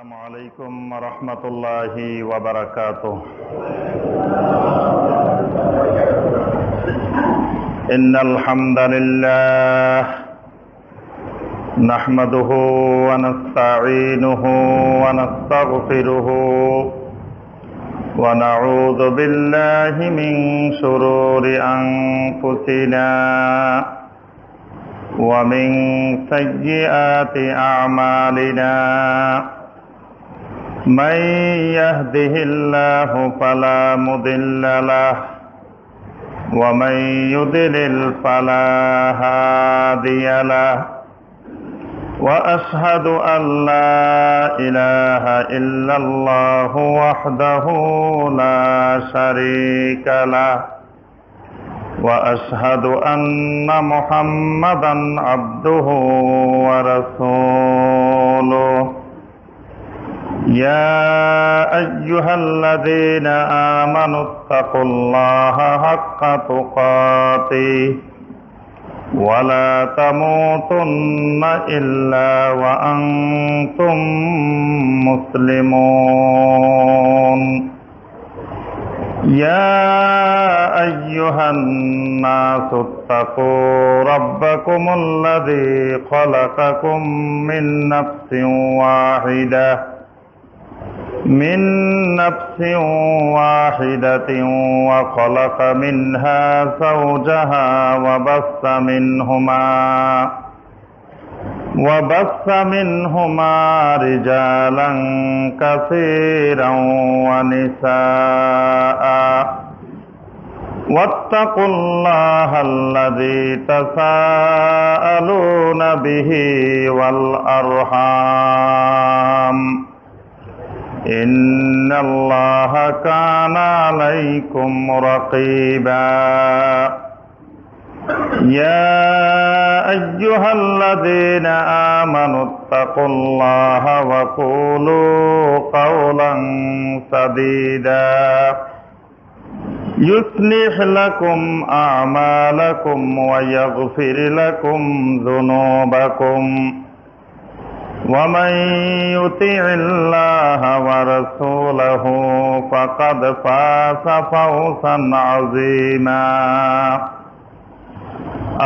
আসসালামু আলাইকুম ওয়া রাহমাতুল্লাহি ওয়া বারাকাতুহু। ইন্নাল হামদালিল্লাহ নাহমাদুহু ওয়া নাস্তাঈনুহু ওয়া নাস্তাগফিরুহু ওয়া নাউযু বিল্লাহি মিন শুরুরি আনফুসিনা ومن سيئات أعمالنا من يهده الله فلا مضل له ومن يضلل فلا هادي له وأشهد أن لا إله إلا الله وحده لا شريك له وأشهد أن محمدًا عبده ورسوله يا أيها الذين آمنوا اتقوا الله حق تقاته ولا تموتن إلا وأنتم مسلمون يا أيها الناس اتقوا ربكم الذي خلقكم من نفس واحدة وخلق منها زوجها وبث منهما رجالا كثيرا ونساء واتقوا الله الذي تساءلون به والأرحام إن الله كان عليكم رقيبا يا أيها الذين آمنوا اتقوا الله وقولوا قولا سديدا يصلح لكم أعمالكم ويغفر لكم ذنوبكم ومن يطع الله ورسوله فقد فاز فوزا عظيما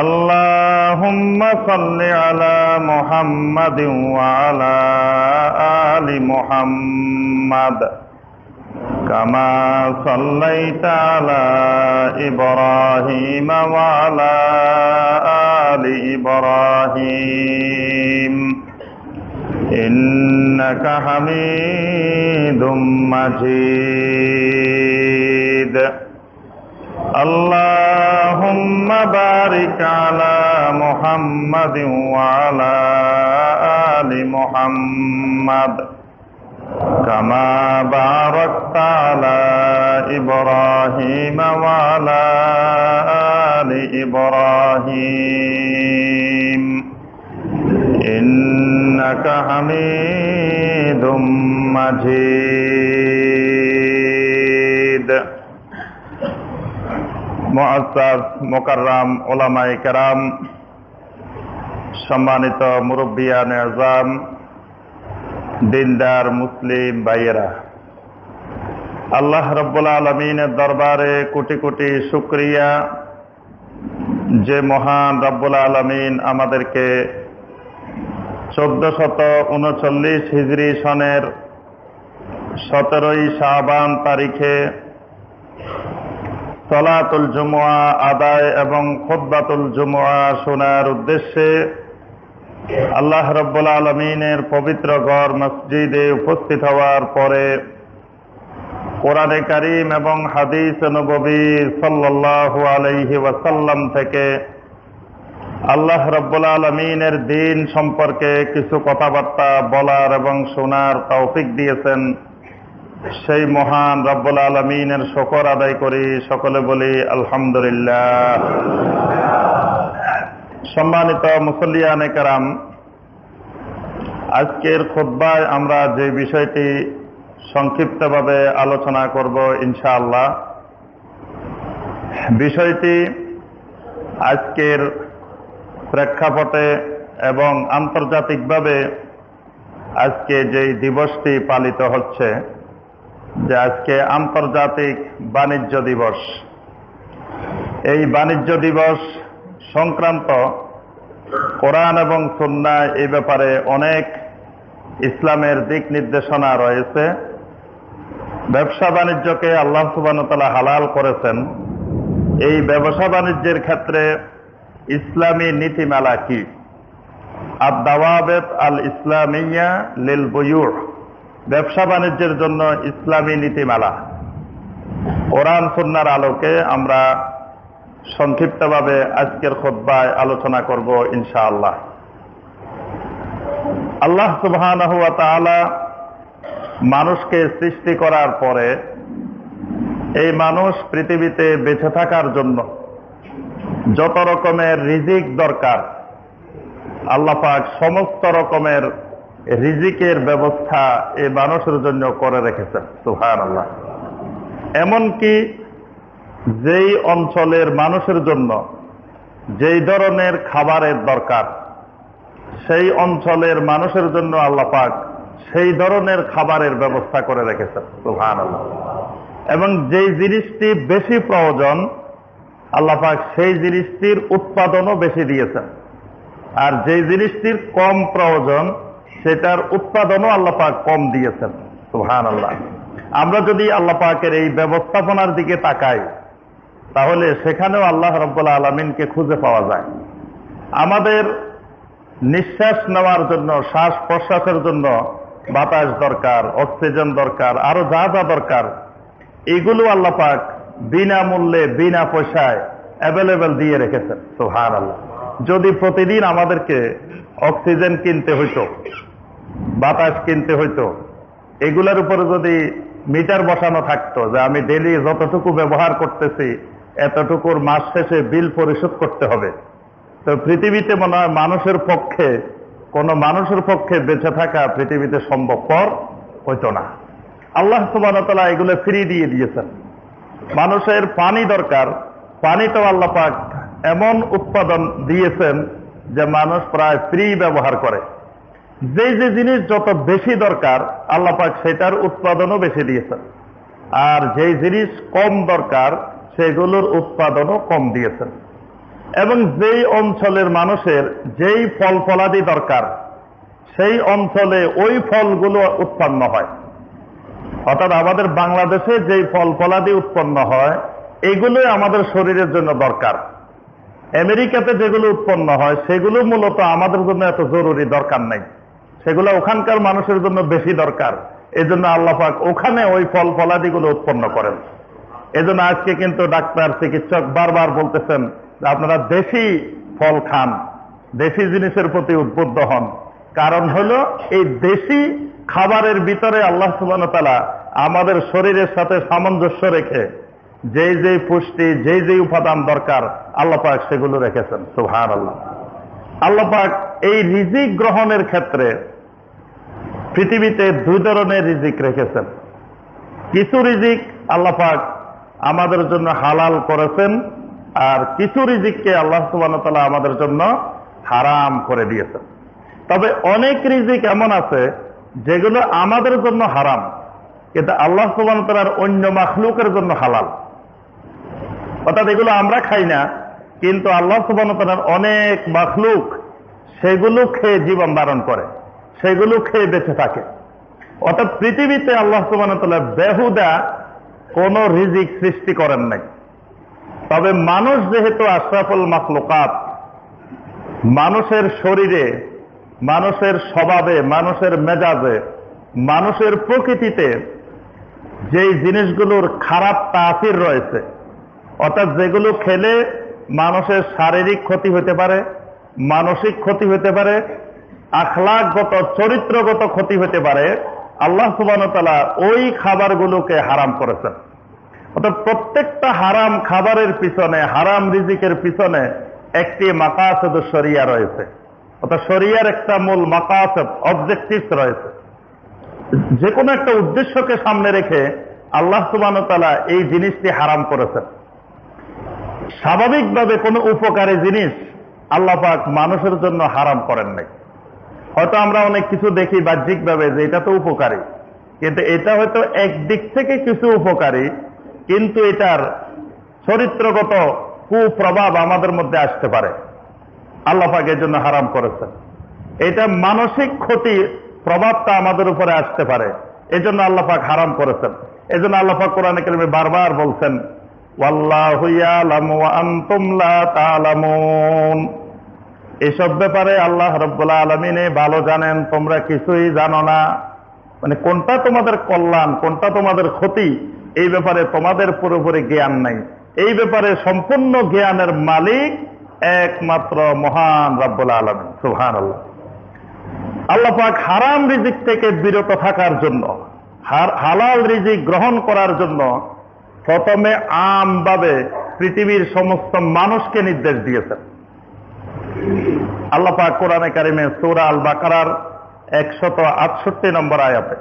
اللهم صل على محمد وعلى آل محمد كما صليت على إبراهيم وعلى آل إبراهيم إنك حميد مجيد اللهم بارك على محمد وعلى آل محمد كما باركت على إبراهيم وعلى آل إبراهيم إنك حميد مجيد মুআজ্জাজ মুকাররাম উলামায়ে কেরাম, সম্মানিত মুরব্বিয়ানে আযম, দিনদার মুসলিম ভাইয়েরা, আল্লাহ রাব্বুল আলামিনের দরবারে কোটি কোটি শুকরিয়া যে মহান রাব্বুল আলামিন আমাদেরকে 1439 হিজরি সনের 17ই শাবান তারিখে সালাতুল জুমআ আদায় এবং খুতবাতুল জুমআ শোনার উদ্দেশ্যে আল্লাহ রাব্বুল আলামিনের পবিত্র ঘর মসজিদে উপস্থিত হওয়ার পরে কোরআনে কারীম এবং হাদিস নববী সাল্লাল্লাহু আলাইহি ওয়াসাল্লাম থেকে আল্লাহ রাব্বুল আলামিনের দ্বীন সম্পর্কে কিছু কথাবার্তা বলার এবং শোনার তৌফিক দিয়েছেন, সেই মহান রব্বুল আলামিনের শুকর আদায় করি, সকলে বলি আলহামদুলিল্লাহ। সম্মানিত মুসল্লিয়ানে কেরাম, আজকের খুতবায় আমরা যে বিষয়টি সংক্ষিপ্তভাবে আলোচনা করব ইনশাআল্লাহ, বিষয়টি আজকের প্রেক্ষাপটে এবং আন্তর্জাতিকভাবে আজকে যেই দিবসটি পালিত হচ্ছে, যে আজকে আন্তর্জাতিক বাণিজ্য দিবস, এই বাণিজ্য দিবস সংক্রান্ত কোরআন এবং সুন্নাহ এই ব্যাপারে অনেক ইসলামের দিক নির্দেশনা রয়েছে। ব্যবসা বাণিজ্যকে আল্লাহ সুবহানাহু ওয়া তাআলা হালাল করেছেন। এই ব্যবসা বাণিজ্যের ক্ষেত্রে ইসলামী নীতিমালা কি? আদ-দাওয়াবিত আল ইসলামিয়া লিল বুয়ু', ব্যবসা বাণিজ্যের জন্য ইসলামী নীতিমালা। কোরআন সুন্নাহর আলোকে আমরা সংক্ষিপ্তভাবে আজকের খুতবায় আলোচনা করব ইনশাআল্লাহ। আল্লাহ সুবহানাহু ওয়া তাআলা মানুষকে সৃষ্টি করার পরে এই মানুষ পৃথিবীতে বেঁচে থাকার জন্য যত রকমের রিজিক দরকার, আল্লাহ পাক সমস্ত রকমের রিজিকের ব্যবস্থা এই মানুষের জন্য করে রেখেছেন। সুবহানাল্লাহ। এমনকি যেই অঞ্চলের মানুষের জন্য যেই ধরনের খাবারের দরকার, সেই অঞ্চলের মানুষের জন্য আল্লাহ পাক সেই ধরনের খাবারের ব্যবস্থা করে রেখেছেন। সুবহানাল্লাহ। এবং যেই জিনিসটি বেশি প্রয়োজন, আল্লাহ পাক সেই জিনিসটির উৎপাদনও বেশি দিয়েছেন। আর যেই জিনিসটির কম প্রয়োজন, সেটার উৎপাদনও আল্লাহ পাক কম দিয়েছেন। সুবহানাল্লাহ। আমরা যদি আল্লাহ পাকের এই ব্যবস্থাপনার দিকে তাকাই, তাহলে সেখানেও আল্লাহ রাব্বুল আলামিনকে খুঁজে পাওয়া যায়। আমাদের নিঃশ্বাস নেওয়ার জন্য, শ্বাস প্রশ্বাসের জন্য বাতাস দরকার, অক্সিজেন দরকার, আরো যা যা দরকার, এগুলো আল্লাহ পাক বিনামূল্যে বিনা পয়সায় অ্যাভেলেবেল দিয়ে রেখেছেন। সুবহানাল্লাহ। যদি প্রতিদিন আমাদেরকে অক্সিজেন কিনতে হইতো, বাতাস কিনতে হইতো, এগুলোর উপরে যদি মিটার বসানো থাকতো যে আমি ডেইলি যতটুকু ব্যবহার করতেছি এতটুকুর মাস শেষে বিল পরিশোধ করতে হবে, তো পৃথিবীতে মনে হয় কোনো মানুষের পক্ষে বেঁচে থাকা পৃথিবীতে সম্ভবপর হইতো না। আল্লাহ সুবহানাহু ওয়া তাআলা এগুলো ফ্রি দিয়ে দিয়েছেন। মানুষের পানি দরকার, পানিটাও আল্লাহ পাক এমন উৎপাদন দিয়েছেন যে মানুষ প্রায় ফ্রি ব্যবহার করে। যে যে জিনিস যত বেশি দরকার, আল্লাহ পাক সেটার উৎপাদনও বেশি দিয়েছেন। আর যেই জিনিস কম দরকার, সেগুলোর উৎপাদনও কম দিয়েছেন। এবং যেই অঞ্চলের মানুষের যেই ফল ফলাদি দরকার, সেই অঞ্চলে ওই ফলগুলো উৎপন্ন হয়। অর্থাৎ আমাদের বাংলাদেশে যেই ফল ফলাদি উৎপন্ন হয়, এগুলোই আমাদের শরীরের জন্য দরকার। আমেরিকাতে যেগুলো উৎপন্ন হয়, সেগুলো মূলত আমাদের জন্য এত জরুরি দরকার নাই, সেগুলো ওখানকার মানুষের জন্য বেশি দরকার। এই জন্য আল্লাহ পাক ওখানে ওই ফল ফলাদিগুলো উৎপন্ন করেন। এজন্য আজকে কিন্তু ডাক্তার, চিকিৎসক বারবার বলতেছেন যে আপনারা দেশি ফল খান, দেশি জিনিসের প্রতি উদ্বুদ্ধ হন। কারণ হলো এই দেশি খাবারের ভিতরে আল্লাহ সুবহানাহু ওয়া তাআলা আমাদের শরীরের সাথে সামঞ্জস্য রেখে যেই যেই পুষ্টি, যেই যেই উপাদান দরকার, আল্লাহ পাক সেগুলো রেখেছেন। সুবহানাল্লাহ। আল্লাহ পাক এই রিজিক গ্রহণের ক্ষেত্রে পৃথিবীতে দুই ধরনের রিজিক রেখেছেন। কিছু রিজিক আল্লাহ পাক আমাদের জন্য হালাল করেছেন, আর কিছু রিজিককে আল্লাহ সুবহানাহু ওয়া তাআলা আমাদের জন্য হারাম করে দিয়েছেন। তবে অনেক রিজিক এমন আছে যেগুলো আমাদের জন্য হারাম, কিন্তু আল্লাহ সুবহানাহু ওয়া তাআলার অন্য মাখলুকের জন্য হালাল। অর্থাৎ এগুলো আমরা খাই না, কিন্তু আল্লাহ সুবহানাহু ওয়া তাআলার অনেক মাখলুক সেগুলো খেয়ে জীবন ধারণ করে, সেগুলো খেয়ে বেঁচে থাকে। অর্থাৎ পৃথিবীতে আল্লাহ সুবহানাহু ওয়া তাআলা বেহুদা কোনো রিজিক সৃষ্টি করেন নাই। তবে মানুষ যেহেতু আশরাফুল মাখলুকাত, মানুষের শরীরে, মানুষের স্বভাবে, মানুষের মেজাজে, মানুষের প্রকৃতিতে যেই জিনিসগুলোর খারাপ তাসির রয়েছে, অর্থাৎ যেগুলো খেলে মানুষের শারীরিক ক্ষতি হতে পারে, মানসিক ক্ষতি হতে পারে, আখলাকগত, চরিত্রগত ক্ষতি হতে পারে, আল্লাহ সুবহানাহু ওয়া তাআলা ওই খাবারগুলোকে হারাম করেছেন। অর্থাৎ প্রত্যেকটা হারাম খাবারের পিছনে, হারাম রিজিকের পিছনে একটি মাকাসিদ শরিয়া রয়েছে। অর্থাৎ শরিয়ার একটা মূল মাকাসিদ, অবজেক্টিভস রয়েছে। যে কোনো একটা উদ্দেশ্যকে সামনে রেখে আল্লাহ সুবহানাহু ওয়া তাআলা এই জিনিসটি হারাম করেছেন। স্বাভাবিকভাবে কোনো উপকারী জিনিস আল্লাহ পাক মানুষের জন্য হারাম করেন নাই। হয়তো আমরা অনেক কিছু দেখি বাহ্যিকভাবে যে এটা তো উপকারী, কিন্তু এটা হয়তো একদিক থেকে কিছু উপকারী, কিন্তু এটার চরিত্রগত কুপ্রভাব আমাদের মধ্যে আসতে পারে। আল্লাহ পাক এর জন্য হারাম করেছেন। এটা মানসিক ক্ষতি প্রভাবটা আমাদের উপরে আসতে পারে, এজন্য আল্লাহ পাক হারাম করেছেন। এজন্য আল্লাহ পাক কোরআনে কারিমে বারবার বলছেন, ওয়াল্লাহু ইয়ালামু ওয়া আনতুম লা তা'লামুন। এসব ব্যাপারে আল্লাহ রাব্বুল আলামিন ভালো জানেন, তোমরা কিছুই জানো না। মানে কোনটা তোমাদের কল্যাণ, কোনটা তোমাদের ক্ষতি, এই ব্যাপারে তোমাদের পুরোপুরি জ্ঞান নাই। এই ব্যাপারে সম্পূর্ণ জ্ঞানের মালিক একমাত্র মহান রাব্বুল আলামিন। সুবহানাল্লাহ। আল্লাহ পাক হারাম রিজিক থেকে বিরত থাকার জন্য, হালাল রিজিক গ্রহণ করার জন্য প্রথমে আমভাবে পৃথিবীর সমস্ত মানুষকে নির্দেশ দিয়েছেন। আল্লাহ পাক কোরআনে কারিমে সূরা আল বাকারার 168 নম্বর আয়াতে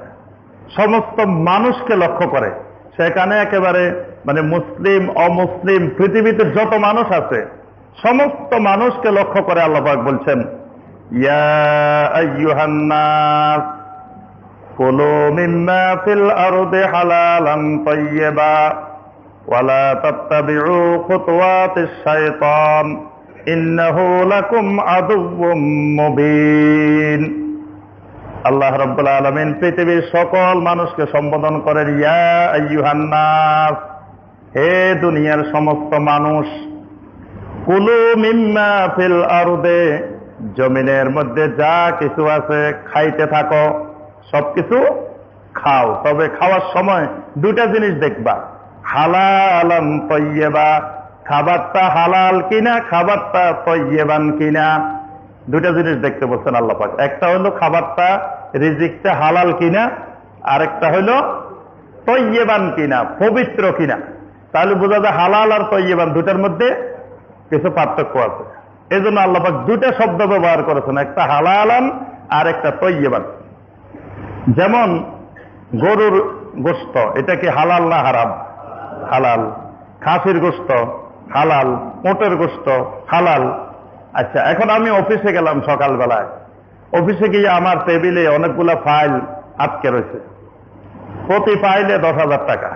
সমস্ত মানুষকে লক্ষ্য করে, সেখানে একেবারে মানে মুসলিম অমুসলিম পৃথিবীতে যত মানুষ আছে সমস্ত মানুষকে লক্ষ্য করে আল্লাহ পাক বলছেন, ইয়া আইয়ুহান নাস কুলু মিম্মা ফিল আরদি হালালান তাইয়্যিবা ওয়া লা তাত্তাবিউ খুতুওয়াতিশ শাইতান ইন্নাহু লাকুম আদুউম মুবিন। আল্লাহ রাব্বুল আলামিন পৃথিবীর সকল মানুষকে সম্বোধন করেন, ইয়া আইয়ুহান নাস, হে দুনিয়ার সমস্ত মানুষ, কুলু মিম্মা ফিল আরদে, জমিনের মধ্যে যা কিছু আছে খাইতে থাকো, সবকিছু খাও, তবে খাওয়ার সময় দুটা জিনিস দেখবা, হালালান তাইয়্যিবা, খাবারটা হালাল কিনা, খাবারটা তাইয়্যিবান কিনা, দুটা জিনিস দেখতে বলছেন আল্লাহ পাক। একটা হলো খাবারটা রিজিকটা হালাল কিনা, আরেকটা হলো তাইয়্যিবান কিনা, পবিত্র কিনা। তাহলে বোঝা যায় হালাল আর তাইয়্যিবান দুটার মধ্যে কিছু পার্থক্য আছে। এই জন্য আল্লাহ পাক দুটা শব্দ ব্যবহার করেছেন, একটা হালালান আর একটা তাইয়্যিবান। যেমন গরুর গোশত, এটা কি হালাল না হারাম? হালাল। খাসির গোশত হালাল, উটের গোশত হালাল। আচ্ছা, এখন আমি অফিসে গেলাম সকালবেলায়, অফিসে গিয়ে আমার টেবিলে অনেকগুলো ফাইল আটকে রয়েছে, প্রতি ফাইলে 10,000 টাকা,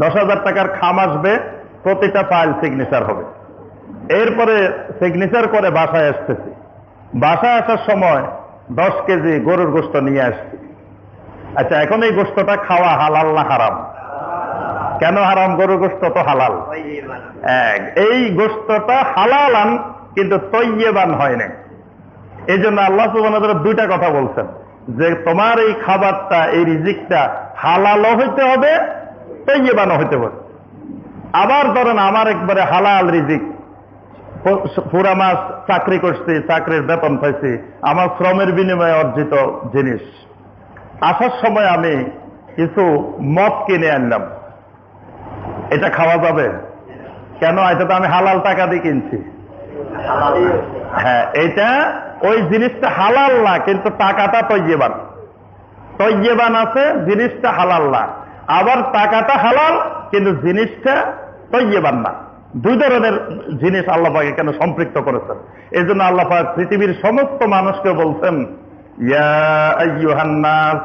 10,000 টাকার খাম আসবে, প্রতিটা ফাইল সিগনেচার হবে। এরপরে সিগনেচার করে বাসায় আসতেছি, বাসায় আসার সময় 10 কেজি গরুর গোশত নিয়ে আসছি। আচ্ছা, এখন এই গোশতটা খাওয়া হালাল না হারাম? কেন হারাম? গরুর গোশত তো হালাল। এই গোশতটা হালালান কিন্তু তাইয়্যিবান হয় না। এই জন্য আল্লাহ সুবহানাহু ওয়া তাআলা দুইটা কথা বলছেন, যে তোমার এই খাবারটা, এই রিজিকটা হালালও হইতে হবে, তাইয়্যিবানও হইতে হবে। আবার ধরেন আমার একবারে হালাল রিজিক, পুরা মাস চাকরি করছি, চাকরির বেতন পাইছি, আমার শ্রমের বিনিময়ে অর্জিত জিনিস, আসার সময় আমি কিছু মদ কিনে আনলাম, এটা খাওয়া যাবে? কেন? এটা তো আমি হালাল টাকা দিয়ে কিনছি। হ্যাঁ, এটা ওই জিনিসটা হালাল না, কিন্তু টাকাটা তাইয়্যিবান। তাইয়্যিবান আছে, জিনিসটা হালাল না। আবার টাকাটা হালাল, কিন্তু জিনিসটা তাইয়্যিবান না। দুই ধরনের জিনিস আল্লাহ পাক এখানে সম্পৃক্ত করেছেন। এই জন্য আল্লাহ পাক পৃথিবীর সমস্ত মানুষকে বলছেন, ইয়া আইয়ুহান নাস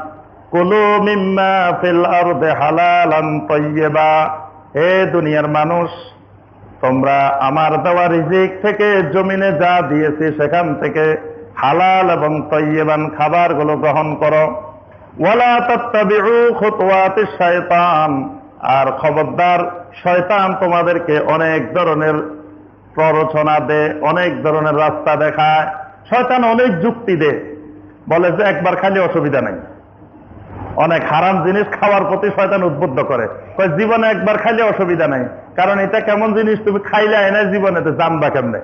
কুলু মিম্মা ফিল আরদি হালালান তাইয়্যিবা, হে দুনিয়ার মানুষ, তোমরা আমার দেওয়া রিজিক থেকে, জমিনে যা দিয়েছি সেখান থেকে হালাল এবং তাইয়্যিবান খাবারগুলো গ্রহণ করো। ওয়ালা তাত্তাবিউ খুতুওয়াতিশ শাইতান, আর খবরদার শয়তান তোমাদেরকে অনেক ধরনের প্ররোচনা দেয়, অনেক ধরনের রাস্তা দেখায়। শয়তান অনেক যুক্তি দেয়, বলে যে একবার খালি অসুবিধা নেই। অনেক হারাম জিনিস খাওয়ার প্রতি শয়তান উদ্বুদ্ধ করে, জীবনে একবার খাইলে অসুবিধা নেই, কারণ এটা কেমন জিনিস, তুমি খাইলে না জীবনে জানবা কেমনে।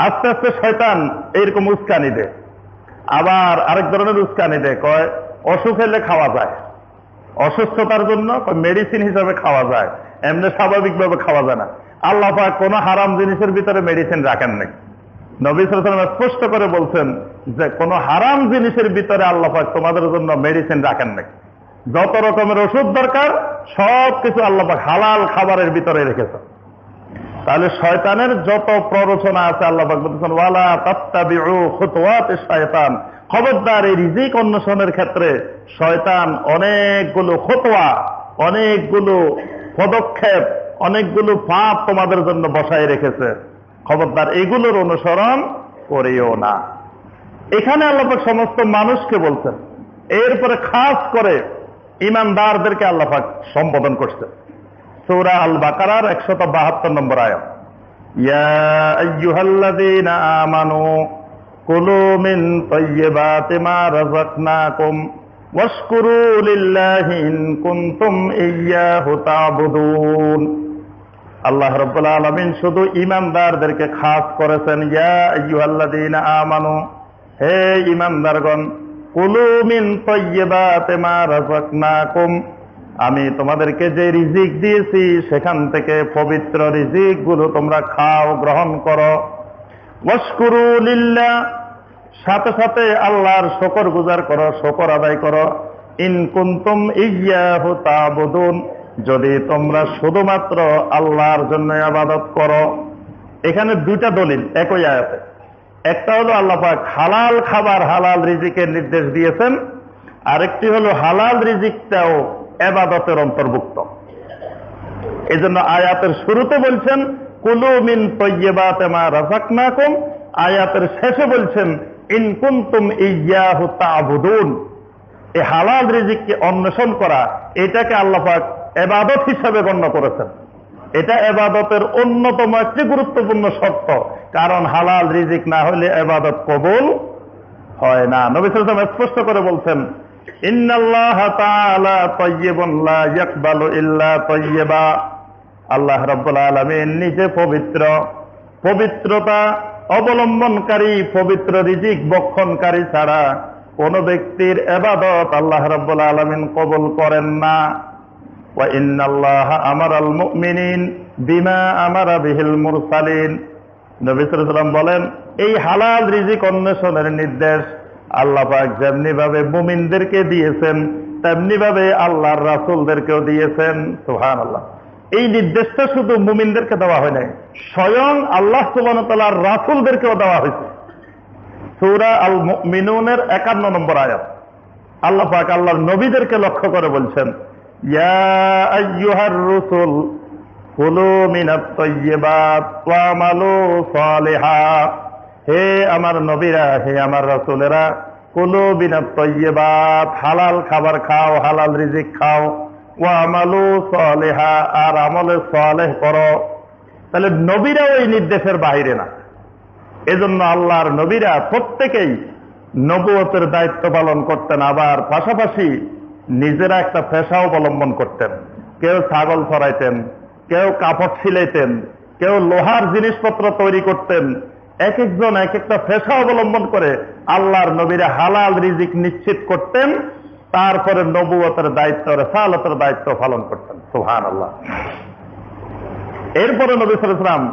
আস্তে আস্তে শয়তান এইরকম উস্কানি দেয়। আবার আরেক ধরনের উস্কানি দেয়, কয় অসুখ হলে খাওয়া যায়, অসুস্থতার জন্য মেডিসিন হিসাবে খাওয়া যায়, এমনি স্বাভাবিকভাবে খাওয়া যায় না। আল্লাহ পাক কোন হারাম জিনিসের ভিতরে মেডিসিন রাখেন নাই। নবী সাল্লাল্লাহু আলাইহি ওয়াসাল্লাম স্পষ্ট করে বলছেন যে কোন হারাম জিনিসের ভিতরে আল্লাহ পাক তোমাদের জন্য মেডিসিন রাখেন নাই। যত রকমের ওষুধ দরকার সবকিছু আল্লাহ পাক হালাল খাবারের ভিতরে রেখেছেন। তাহলে শয়তানের যত প্ররোচনা আছে আল্লাহ পাক বলতেছেন ওয়ালা তাত্তাবিউ খুতুওয়াতিশ শয়তান, খবরদার এই রিজিক অন্বেষণের ক্ষেত্রে শয়তান অনেকগুলো খুতওয়া, অনেকগুলো পদক্ষেপ, অনেকগুলো পাপ তোমাদের জন্য বসায় রেখেছে, খবরদার এগুলোর অনুসরণ করিও না। এখানে আল্লাহ পাক সমস্ত মানুষকে বলছেন, এরপরে খাস করে ঈমানদারদেরকে আল্লাহ পাক সম্বোধন করছেন। সূরা আল বাকারার 172 নম্বর আয়াত, ইয়া আইয়ুহাল্লাযীনা আমানু কুলু মিন তাইয়্যিবাতি মা রাযাকনাকুম ওয়াশকুরু লিল্লাহি ইন কুনতুম ইয়্যাহু তা'বুদুন। আল্লাহ রাব্বুল আলামিন শুধু ঈমানদারদেরকে খাস করেছেন, ইয়া আইয়ুহাল্লাযীনা আমানু, হে ঈমানদারগণ, কুলু মিন তাইয়্যিবাতি মা রাযাকনাকুম, আমি তোমাদেরকে যে রিজিক দিয়েছি সেখান থেকে পবিত্র রিজিক গুলো তোমরা খাও, গ্রহণ করো। ওয়াশকুরু লিল্লাহ, সাথে সাথে আল্লাহর শুকর গুজার করো, শুকর আদায় করো। ইন কুনতুম ইয়্যাহু তা'বুদুন, যদি তোমরা শুধুমাত্র আল্লাহর জন্য ইবাদত করো। এখানে দুইটা দলিল একই আয়াতে। একটা হলো আল্লাহ পাক হালাল খাবার, হালাল রিজিকের নির্দেশ দিয়েছেন, আরেকটি হলো হালাল রিজিকটাও ইবাদতের অন্তর্ভুক্ত। এজন্য আয়াতের শুরুতে বলছেন কুলু মিন তাইয়্যিবাতি মা রাযাকনাকুম, আয়াতের শেষে বলছেন ইন কুনতুম ইয়্যাহু তা'বুদুন। এই হালাল রিজিককে অন্বেষণ করা, এটাকে আল্লাহ পাক ইবাদত হিসেবে গণ্য করেছেন। এটা ইবাদতের অন্যতম একটি গুরুত্বপূর্ণ শর্ত, কারণ হালাল রিজিক না হলে ইবাদত কবুল হয় না। নবী সাল্লাল্লাহু আলাইহি ওয়াসাল্লাম স্পষ্ট করে বলছেন, ইন্নাল্লাহা তাআলা তাইয়্যিবুন লা ইয়াকবালু ইল্লা তাইয়্যিবা। আল্লাহ রাব্বুল আলামিন নিজে পবিত্র, পবিত্রতা অবলম্বনকারী, পবিত্র রিজিক বক্ষণকারী ছাড়া কোন ব্যক্তির ইবাদত আল্লাহ রাব্বুল আলামিন কবুল করেন না। ওয়া ইন্নাল্লাহা আমারাল মুমিনিন বিমা আমারা বিহিল মুরসালিন। নবী সাল্লাল্লাহু আলাইহি ওয়াসাল্লাম বলেন, এই হালাল রিজিক অন্বেষণের নির্দেশ আল্লাহ পাক যেমনি ভাবে মুমিনদেরকে দিয়েছেন তেমনি ভাবে আল্লাহর রাসূলদেরকেও দিয়েছেন। সুবহানাল্লাহ। এই নির্দেশটা শুধু মুমিনদেরকে দেওয়া হয় নাই, স্বয়ং আল্লাহ সুবহানাহু ওয়া তাআলার রাসূলদেরকেও দেওয়া হয়েছে। সূরা আল মুমিনুনের 51 নম্বর আয়াত, আল্লাহ পাক আল্লাহর নবীদেরকে লক্ষ্য করে বলছেন, ইয়া আইয়ুহার রাসূল কুলু মিনাত তাইয়্যিবাত ওয়া আমালু সালিহা। হে আমার নবীরা, হে আমার রাসূলেরা, কুলু মিনাত তাইয়্যিবাত, হালাল খাবার খাও, হালাল রিজিক খাও। ওয়া আমালু সালিহা, আর আমলে সালেহ করো। তাহলে নবীরা ওই নির্দেশের বাইরে না। এজন্য আল্লাহর নবীরা প্রত্যেকেই নবুয়তের দায়িত্ব পালন করতেন, আবার পাশাপাশি নিজেরা একটা পেশা অবলম্বন করতেন। কেউ ছাগল চড়াইতেন, কেউ কাপড় সিলাইতেন, কেউ লোহার জিনিসপত্র তৈরি করতেন। এক একজন এক একটা পেশা অবলম্বন করে আল্লাহর নবীরা হালাল রিজিক নিশ্চিত করতেন, তারপরে নবুয়তের দায়িত্ব, রিসালাতের দায়িত্ব পালন করতেন। সুবহানাল্লাহ। এরপরে নবী সাল্লাল্লাহু আলাইহি ওয়াসাল্লাম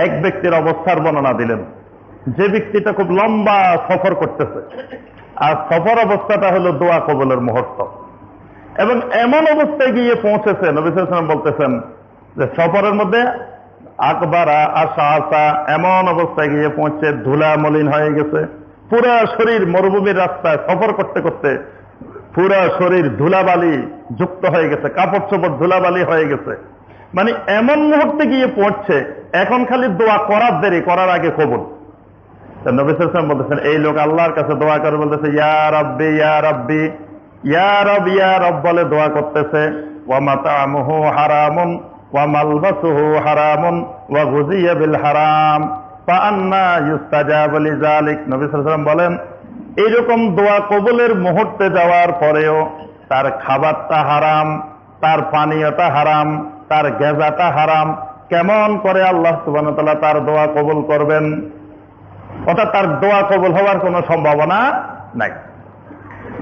এক ব্যক্তির অবস্থার বর্ণনা দিলেন, যে ব্যক্তিটা খুব লম্বা সফর করতেছে, আর সফর অবস্থাটা হলো দোয়া কবুলের মুহূর্ত, এবং এমন অবস্থায় গিয়ে পৌঁছেছে, নবী সাল্লাল্লাহু আলাইহি ওয়াসাল্লাম বলতেছেন যে সফরের মধ্যে আকবারা আশা আশা, এমন অবস্থায় গিয়ে পৌঁছে ধুলা মলিন হয়ে গেছে, পুরা শরীর, মরুভূমির রাস্তায় সফর করতে করতে পুরা শরীর ধুলাবালি যুক্ত হয়ে গেছে, কাপড় চোপড় ধুলাবালি হয়ে গেছে। মানে এমন মুহূর্তে গিয়ে পৌঁছছে, এখন খালি দোয়া করার দেরি, করার আগে কবুল। নবী সাল্লাল্লাহু আলাইহি ওয়াসাল্লাম বলতেছেন, এই লোক আল্লাহর কাছে দোয়া করে বলতেছে ইয়া রাব্বি ইয়া রাব্বি, ইয়া রব ইয়া রব বলে দোয়া করতেছে। ওয়া মাতামুহু হারামুন ওয়া মালবাসুহু হারামুন ওয়া গুযিয়া বিল হারাম ফাআন্না ইউস্তাজাবু লিযালিক। নবী সাল্লাল্লাহু আলাইহি ওয়াসাল্লাম বলেন, এইরকম দোয়া কবুলের মুহূর্তে যাওয়ার পরেও তার খাবারটা হারাম, তার পানীয়টা হারাম, তার গেজাটা হারাম, কেমন করে আল্লাহ সুবহানাহু ওয়া তাআলা তার দোয়া কবুল করবেন? অর্থাৎ তার দোয়া কবুল হওয়ার কোনো সম্ভাবনা নাই।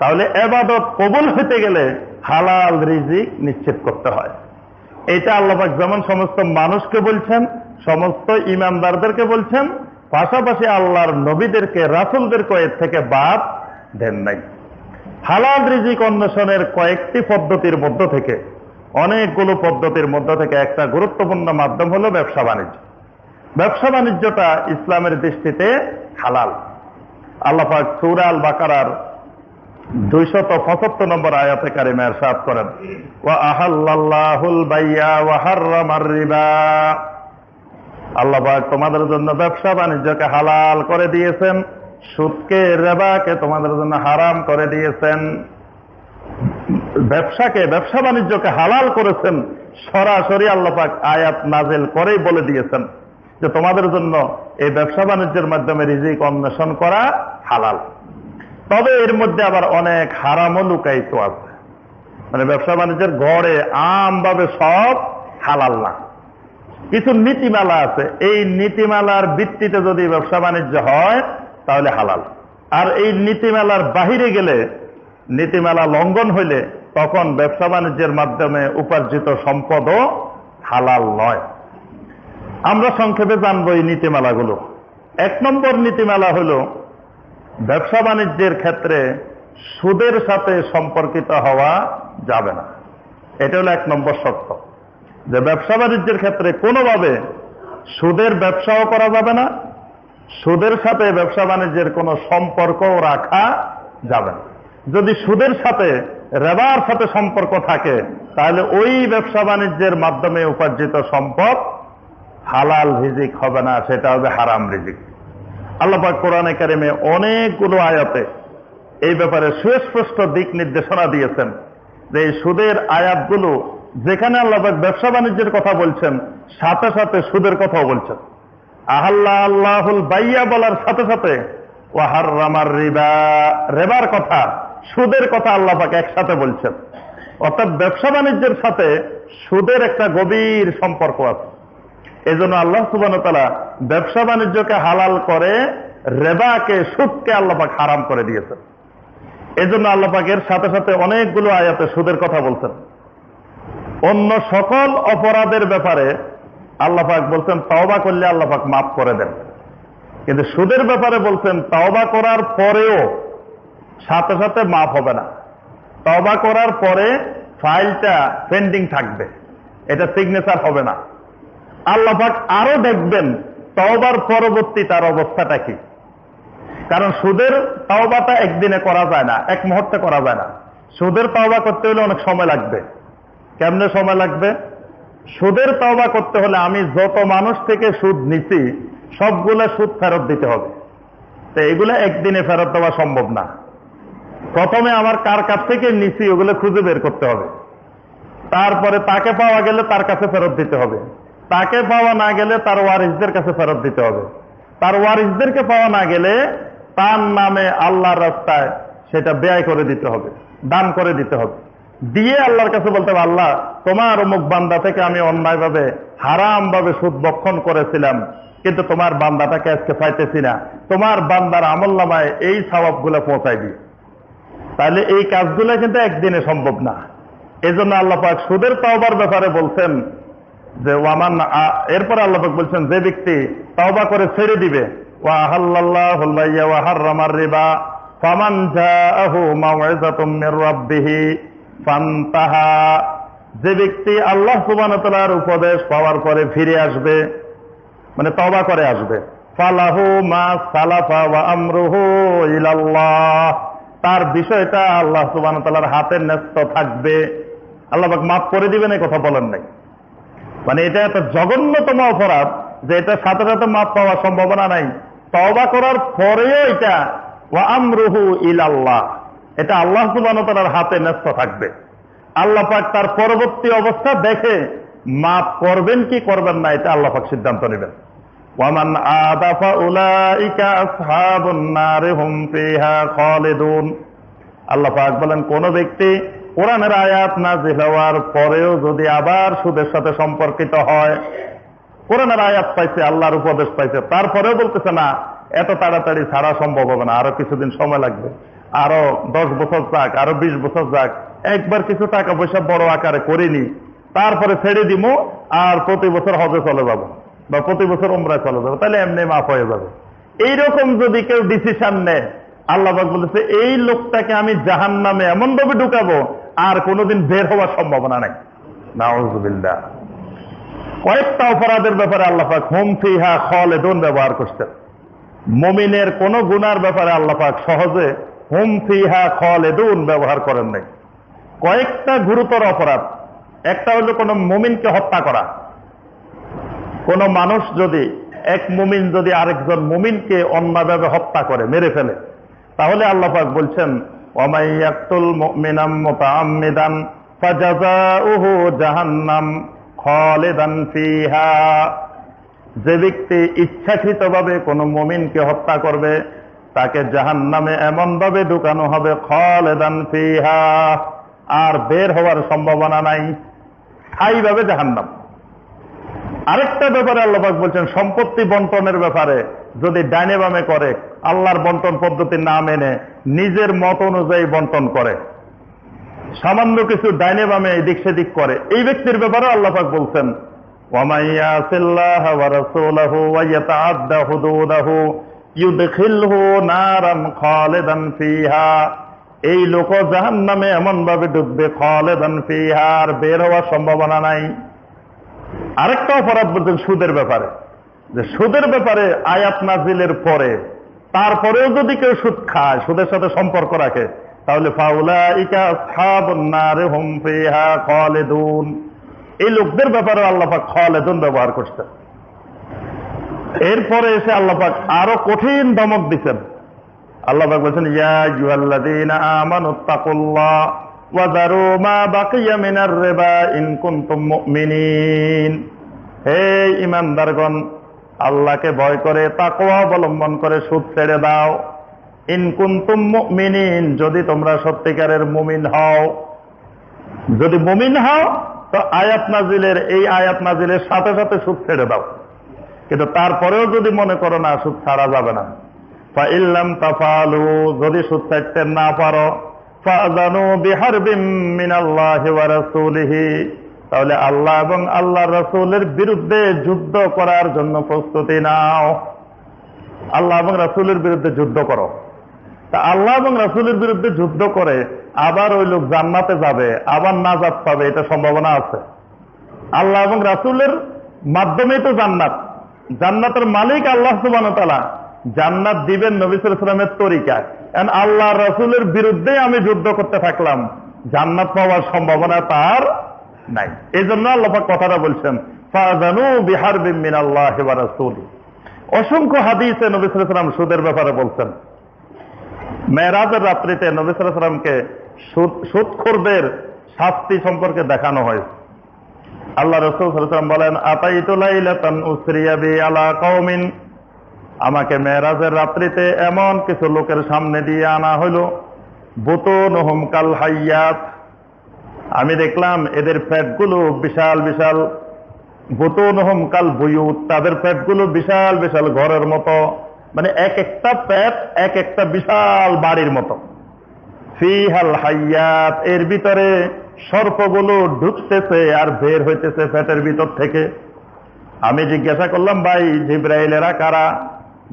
তাহলে ইবাদত কবুল হতে গেলে হালাল রিজিক নিশ্চিত করতে হয়। এটা আল্লাহ পাক যেমন সমস্ত মানুষকে বলছেন, সমস্ত ঈমানদারদেরকে বলছেন, পাশাপাশি আল্লাহর নবীদেরকে, রাসূলদেরকে এর থেকে বাদ দেন নাই। হালাল রিজিক অন্বেষণের কয়েকটি পদ্ধতির মধ্য থেকে অনেকগুলো পদ্ধতির মধ্যে থেকে একটা গুরুত্বপূর্ণ মাধ্যম হলো ব্যবসা বাণিজ্য। ব্যবসা বাণিজ্যটা ইসলামের দৃষ্টিতে হালাল। আল্লাহ পাক সূরা আল বাকারার 275 নম্বর আয়াতে কারিমা ইরশাদ করেন, ওয়া আহাল্লাল্লাহুল বাইয়া ওয়া হাররামার রিবা। আল্লাহ পাক তোমাদের জন্য ব্যবসা বাণিজ্যকে হালাল করে দিয়েছেন, সুদকে, রিবাকে তোমাদের জন্য হারাম করে দিয়েছেন। ব্যবসা বাণিজ্যকে হালাল করেছেন, সরাসরি আল্লাহ পাক আয়াত নাযিল করেই বলে দিয়েছেন যে তোমাদের জন্য এই ব্যবসা বাণিজ্যের মাধ্যমে রিজিক অন্বেষণ করা হালাল। তবে এর মধ্যে আবার অনেক হারামও লুকায়িত আছে। মানে ব্যবসা বাণিজ্যের গড়ে আমভাবে সব হালাল না, কিছু নীতিমালা আছে। এই নীতিমালার ভিত্তিতে যদি ব্যবসা বাণিজ্য হয় তাহলে হালাল। আর এই নীতিমালার বাহিরে গেলে, নীতিমালা লঙ্ঘন হইলে তখন ব্যবসা বাণিজ্যের মাধ্যমে উপার্জিত সম্পদও হালাল নয়। আমরা সংক্ষেপে জানবো এই নীতিমালাগুলো। 1 নম্বর নীতিমালা হলো ব্যবসা বাণিজ্যের ক্ষেত্রে সুদের সাথে সম্পর্কিত হওয়া যাবে না। এটা হলো 1 নম্বর শর্ত, যে ব্যবসা বাণিজ্যের ক্ষেত্রে কোনোভাবে সুদের ব্যবসাও করা যাবে না, সুদের সাথে ব্যবসা বাণিজ্যের কোনো সম্পর্কও রাখা যাবে না। যদি সুদের সাথে, রিবার সাথে সম্পর্ক থাকে তাহলে ওই ব্যবসা বাণিজ্যের মাধ্যমে উপার্জিত সম্পদ হালাল রিজিক হবে না, সেটা হবে হারাম রিজিক। আল্লাহ পাক কোরআনে কারিমে অনেকগুলো আয়াতে এই ব্যাপারে সুস্পষ্ট দিক নির্দেশনা দিয়েছেন যে এই সুদের আয়াতগুলো যেখানে আল্লাহ পাক ব্যবসা বাণিজ্যের কথা বলছেন, সাথে সাথে সুদের কথাও বলছেন। আহাল্লাহুল বাইয়া বলার সাথে সাথে ওয়া হাররামার রিবা, রিবার কথা, সুদের কথা আল্লাহ পাক একসাথে বলছেন। অর্থাৎ ব্যবসা বাণিজ্যের সাথে সুদের একটা গভীর সম্পর্ক আছে। এই জন্য আল্লাহ সুবহানাহু ওয়া তাআলা ব্যবসা বাণিজ্যকে হালাল করে, রিবাকে, সুদকে আল্লাহ পাক হারাম করে দিয়েছেন। এই জন্য আল্লাহ পাকের সাথে সাথে অনেকগুলো আয়াতে সুদের কথা বলছেন। অন্য সকল অপরাধের ব্যাপারে আল্লাহ পাক বলছেন তওবা করলে আল্লাহ পাক মাফ করে দেন, কিন্তু সুদের ব্যাপারে বলছেন তওবা করার পরেও সাথে সাথে মাফ হবে না। তওবা করার পরে ফাইলটা পেন্ডিং থাকবে, এটা সিগনেচার হবে না। আল্লাহ পাক আরো দেখবেন তওবার পরবর্তী তার অবস্থাটা কি। কারণ সুদের তওবাটা একদিনে করা যায় না, এক মুহূর্তে করা যায় না। সুদের তওবা করতে হলে অনেক সময় লাগবে। কেমনে সময় লাগবে? সুদের তওবা করতে হলে আমি যত মানুষ থেকে সুদ নিছি সবগুলা সুদ ফেরত দিতে হবে। তো এগুলো একদিনে ফেরত দেওয়া সম্ভব না। প্রথমে আমার কার কাছ থেকে নিছি ওগুলো খুঁজে বের করতে হবে, তারপরে তাকে পাওয়া গেলে তার কাছে ফেরত দিতে হবে, তাকে পাওয়া না গেলে তার ওয়ারিসদের কাছে ফেরত দিতে হবে, তার ওয়ারিসদেরকে পাওয়া না গেলে তার নামে আল্লাহর রাস্তায় সেটা ব্যয় করে দিতে হবে, দান করে দিতে হবে। দিয়ে আল্লাহর কাছে বলতে হবে, আল্লাহ তোমার অমুক বান্দা থেকে আমি অন্যায়ভাবে, হারাম ভাবে সুদ বক্ষণ করেছিলাম, কিন্তু তোমার বান্দাটাকে আজকে পাইতেছি না, তোমার বান্দার আমলনামায় এই সওয়াবগুলো পৌঁছাই দিই। তাহলে এই কাজগুলো কিন্তু একদিনে সম্ভব না। এই জন্য আল্লাহ পাক সুদের তওবার ব্যাপারে বলছেন যে ওয়ামান, এরপর আল্লাহ পাক বলছেন যে ব্যক্তি তওবা করে ছেড়ে দিবে, ওয়া আহাল্লাল্লাহুল বাইয়া ওয়া হাররামার রিবা ফামান জাআহু মাউইযাতুম মির রাব্বিহি ফান্তাহা, যে ব্যক্তি আল্লাহ সুবহানাহু ওয়া তাআলার উপদেশ পাওয়ার পরে ফিরে আসবে, মানে তওবা করে আসবে, ফালাহু মা সালাফা ওয়া আমরুহু ইলাল্লাহ, তার বিষয়টা আল্লাহ সুবহানাহু ওয়া তাআলার হাতে ন্যস্ত থাকবে। আল্লাহ পাক মাফ করে দিবেন এই কথা বলেন নাই। মানে এটা একটা জঘন্যতম অপরাধ যে এটা সাথে সাথে মাফ পাওয়ার সম্ভাবনা নাই। তওবা করার পরেও এটা ওয়া আমরুহু ইলাল্লাহ, এটা আল্লাহ সুবহানাহু ওয়া তাআলার হাতে ন্যস্ত থাকবে। আল্লাহ পাক তার পরবর্তী অবস্থা দেখে মাফ করবেন কি করবেন না এটা আল্লাহ পাক সিদ্ধান্ত নেবেন। ওয়ামান আদা ফাউলাইকা আসহাবুন নার হুম ফিহা খালিদুন, আল্লাহ পাক বলেন কোন ব্যক্তি কোরআনের আয়াত নাযিল হওয়ার পরেও যদি আবার সুদের সাথে সম্পর্কিত হয়, কোরআনের আয়াত পাইছে, আল্লাহর উপদেশ পাইছে, তারপরেও বলতেছে না এত তাড়াতাড়ি ছাড়া সম্ভব হবে না, আরো কিছুদিন সময় লাগবে, আরো 10 বছর যাক, আরো 20 বছর যাক, একবার কিছু টাকা পয়সা বড় আকারে করিনি, তারপরে ছেড়ে দিব আর প্রতি বছর হজে চলে যাব বা প্রতি বছর উমরায় চলে যাবো, তাহলে এমনি মাফ হয়ে যাবে। এইরকম যদি কেউ ডিসিশন নেয়, আল্লাহ পাক বলেছে এই লোকটাকে আমি জাহান্নামে এমন ভাবে ঢুকাবো আর কোনোদিন বের হওয়ার সম্ভাবনা নাই। নাউযুবিল্লাহ। কয়েকটা অপরাধের ব্যাপারে আল্লাহ পাক হুম ফিহা খালিদুন ব্যবহার করছেন। মুমিনের কোন গুনার ব্যাপারে আল্লাহ পাক সহজে হুম ফিহা খালিদুন ব্যবহার করেন নাই। কয়েকটা গুরুতর অপরাধ, একটা হলো কোন মুমিনকে হত্যা করা। কোন মানুষ যদি, এক মুমিন যদি আরেকজন মুমিনকে অন্যায়ভাবে হত্যা করে, মেরে ফেলে, তাহলে আল্লাহ পাক বলছেন ওয়ামাই ইয়াকতুল মুমিনাম মুতাআম্মিদান ফাজাযাউহু জাহান্নাম খালিদান ফিহা। যে ব্যক্তি ইচ্ছাকৃতভাবে কোন মুমিনকে হত্যা করবে তাকে জাহান্নামে এমন ভাবে ঢুকানো হবে খালিদান ফিহা, আর বের হওয়ার সম্ভাবনা নাই, স্থায়ীভাবে জাহান্নাম। আরেকটা ব্যাপারে আল্লাহ পাক বলছেন সম্পত্তি বন্টনের ব্যাপারে যদি ডাইনে বামে করে, আল্লাহর বন্টন পদ্ধতি না মেনে নিজের মত অনুযায়ী বন্টন করে, সামান্য কিছু ডাইনে বামে এদিক সেদিক করে, এই ব্যক্তির ব্যাপারে আল্লাহ পাক বলছেন ওয়ামাই ইয়াসিল্লাহা ওয়া রাসূলাহু ওয়া ইয়াতাআদ্দা হুদুদাহু ইউদখিলহু নারান খালিদান ফিহা। এই লোক জাহান্নামে এমন ভাবে ডুববে খালিদান ফিহা, আর বের হওয়ার সম্ভাবনা নাই। আরেকটা অপরাধ বলছেন সুদের ব্যাপারে, যে সুদের ব্যাপারে আয়াত নাজিলের পরে তারপরেও যদি কেউ সুদ খায়, সুদের সাথে সম্পর্ক রাখে, তাহলে ফাউলাইকা আসহাবুন নার হুম ফিহা খালিদুন। এই লোকদের ব্যাপারে আল্লাহ পাক খালিদুন ব্যবহার করছেন। এরপরে এসে আল্লাহ পাক আরো কঠিন ধমক দিচ্ছেন। আল্লাহ পাক বলছেন ইয়া আইয়ুহাল্লাযীনা আমানুত্তাকুল্লাহ ওয়া যারু মা বাকিয়া মিনার রিবা ইন কুনতুম মুমিনিন। হে ঈমানদারগণ, আল্লাহকে ভয় করে তাকওয়া অবলম্বন করে সুদ ছেড়ে দাও। ইন কুনতুম মুমিনিন, যদি তোমরা সত্যিকারের মুমিন হও। যদি মুমিন হও তো আয়াত নাজিলের, এই আয়াত নাজিলের সাথে সাথে সুদ ছেড়ে দাও। কিন্তু তারপরেও যদি মনে করো না সুদ ছাড়া যাবে না, ফাইল্লাম তাফালু, যদি সুদ ছাড়তে না পারো, ফাযানু বিহারবিম মিনাল্লাহি ওয়া রাসূলিহি, তাহলে আল্লাহ এবং আল্লাহর রাসূলের বিরুদ্ধে যুদ্ধ করার জন্য প্রস্তুতি নাও। আল্লাহ এবং রাসূলের বিরুদ্ধে যুদ্ধ করো। তা আল্লাহ এবং রাসূলের বিরুদ্ধে যুদ্ধ করে আবার ওই লোক জান্নাতে যাবে, আবার নাজাত পাবে, এটা সম্ভাবনা আছে। আল্লাহ এবং রাসূলের মাধ্যমেই তো জান্নাত, জান্নাতের মালিক আল্লাহ সুবহানাহু ওয়া তাআলা, জান্নাত দিবেন নবী সাল্লাল্লাহু আলাইহি ওয়াসাল্লামের তরিকায়। এন্ড আল্লাহ রাসূলের বিরুদ্ধে আমি যুদ্ধ করতে থাকলাম, জান্নাত পাওয়ার সম্ভাবনা তার নাই। এই জন্য আল্লাহ পাক কথাটা বলছেন ফাযানু বিহারবিম মিনাল্লাহি ওয়া রাসূলিহি। অসংখ্য হাদিসে নবী সাল্লাল্লাহু আলাইহি ওয়াসাল্লাম সুদের ব্যাপারে বলছেন। মেরাজের রাত্রিতে নবী সাল্লাল্লাহু আলাইহি ওয়াসাল্লামকে সুদখোরদের শাস্তি সম্পর্কে দেখানো হয়েছে। আল্লাহ রাসূল সাল্লাল্লাহু আলাইহি ওয়াসাল্লাম বলেন আতাইতু লাইলাতান উসরিয়া বি আলা কওমিন, আমাকে মেরাজের রাত্রিতে এমন কিছু লোকের সামনে দিয়ে আনা হইল, বুতুনহুম কাল হাইয়াত, আমি দেখলাম এদের পেটগুলো বিশাল বিশাল, বুতুনহুম কাল বুয়ুত, তাদের পেটগুলো বিশাল বিশাল ঘরের মতো, মানে এক একটা পেট এক একটা বিশাল বাড়ির মতো। ফিহাল হাইয়াত, এর ভিতরে সর্পগুলো ঢুকতেছে আর বের হইতেছে পেটের ভিতর থেকে। আমি জিজ্ঞাসা করলাম ভাই জিবরাইলেরা কারা?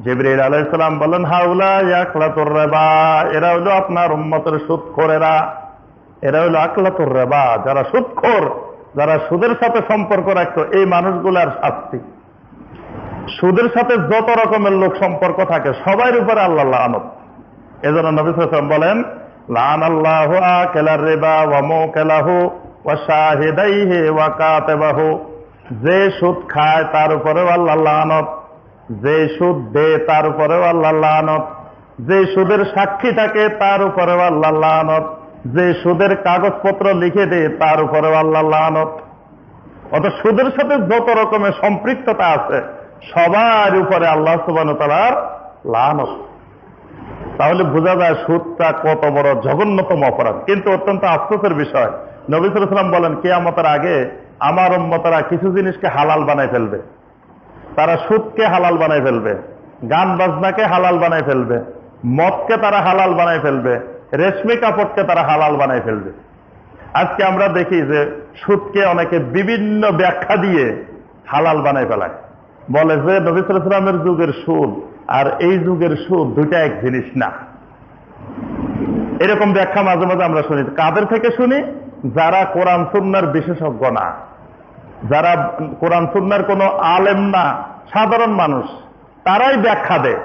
জিবরাইল আলাইহিস সালাম বলেন হাউলা ইয়াকলাতুর রিবা, এরা হলো আপনার উম্মতের সুদখোরেরা, এরা হলো আকলাতুর রিবা, যারা সুদখোর, যারা সুদের সাথে সম্পর্ক রাখতো, এই মানুষগুলার শাস্তি। সুদের সাথে যত রকমের লোক সম্পর্ক থাকে সবার উপরে আল্লাহ লানত। এজন্য নবী সাল্লাল্লাহু আলাইহি ওয়াসাল্লাম বলেন লানাল্লাহু আকিলার রিবা ওয়া মুকিলাহু ওয়া শাহিদাইহি ওয়া কাতিবাহু, যে সুদ খায় তার উপরেও আল্লাহ লানত, যে সুদ দেয় তার উপরেও আল্লাহ লানত, যে সুদের সাক্ষী থাকে তার উপরেও আল্লাহ লানত, যে সুদের কাগজপত্র লিখে দেয় তার উপরেও আল্লাহ লানত। অর্থাৎ সুদের সাথে যত রকমের সম্পৃক্ততা আছে সবার উপরে আল্লাহ সুবহানাহু ওয়া তাআলার লানত। তাহলে বোঝা যায় সুদটা কত বড় জঘন্যতম অপরাধ। কিন্তু অত্যন্ত আফসোসের বিষয়, নবী সাল্লাল্লাহু আলাইহি ওয়াসাল্লাম বলেন কিয়ামতের আগে আমার উম্মতরা কিছু জিনিসকে হালাল বানায় ফেলবে। তারা সুদকে হালাল বানায় ফেলবে, গান বাজনাকে হালাল বানায় ফেলবে, মদকে তারা হালাল বানায় ফেলবে, রেশমি কাপড়কে তারা হালাল বানায় ফেলবে। আজকে আমরা দেখি যে সুদকে অনেকে বিভিন্ন ব্যাখ্যা দিয়ে হালাল বানায় ফেলায়, বলে যে নবী সাল্লাল্লাহু আলাইহি ওয়াসাল্লামের যুগের সুদ আর এই যুগের সুদ দুইটা এক জিনিস না। এরকম ব্যাখ্যা মাঝে মাঝে আমরা শুনি। কাদের থেকে শুনি? যারা কোরআন সুন্নাহর বিশেষজ্ঞ না, যারা কোরআন সুন্নাহর কোনো আলেম না, সাধারণ মানুষ, তারাই ব্যাখ্যা দেয়।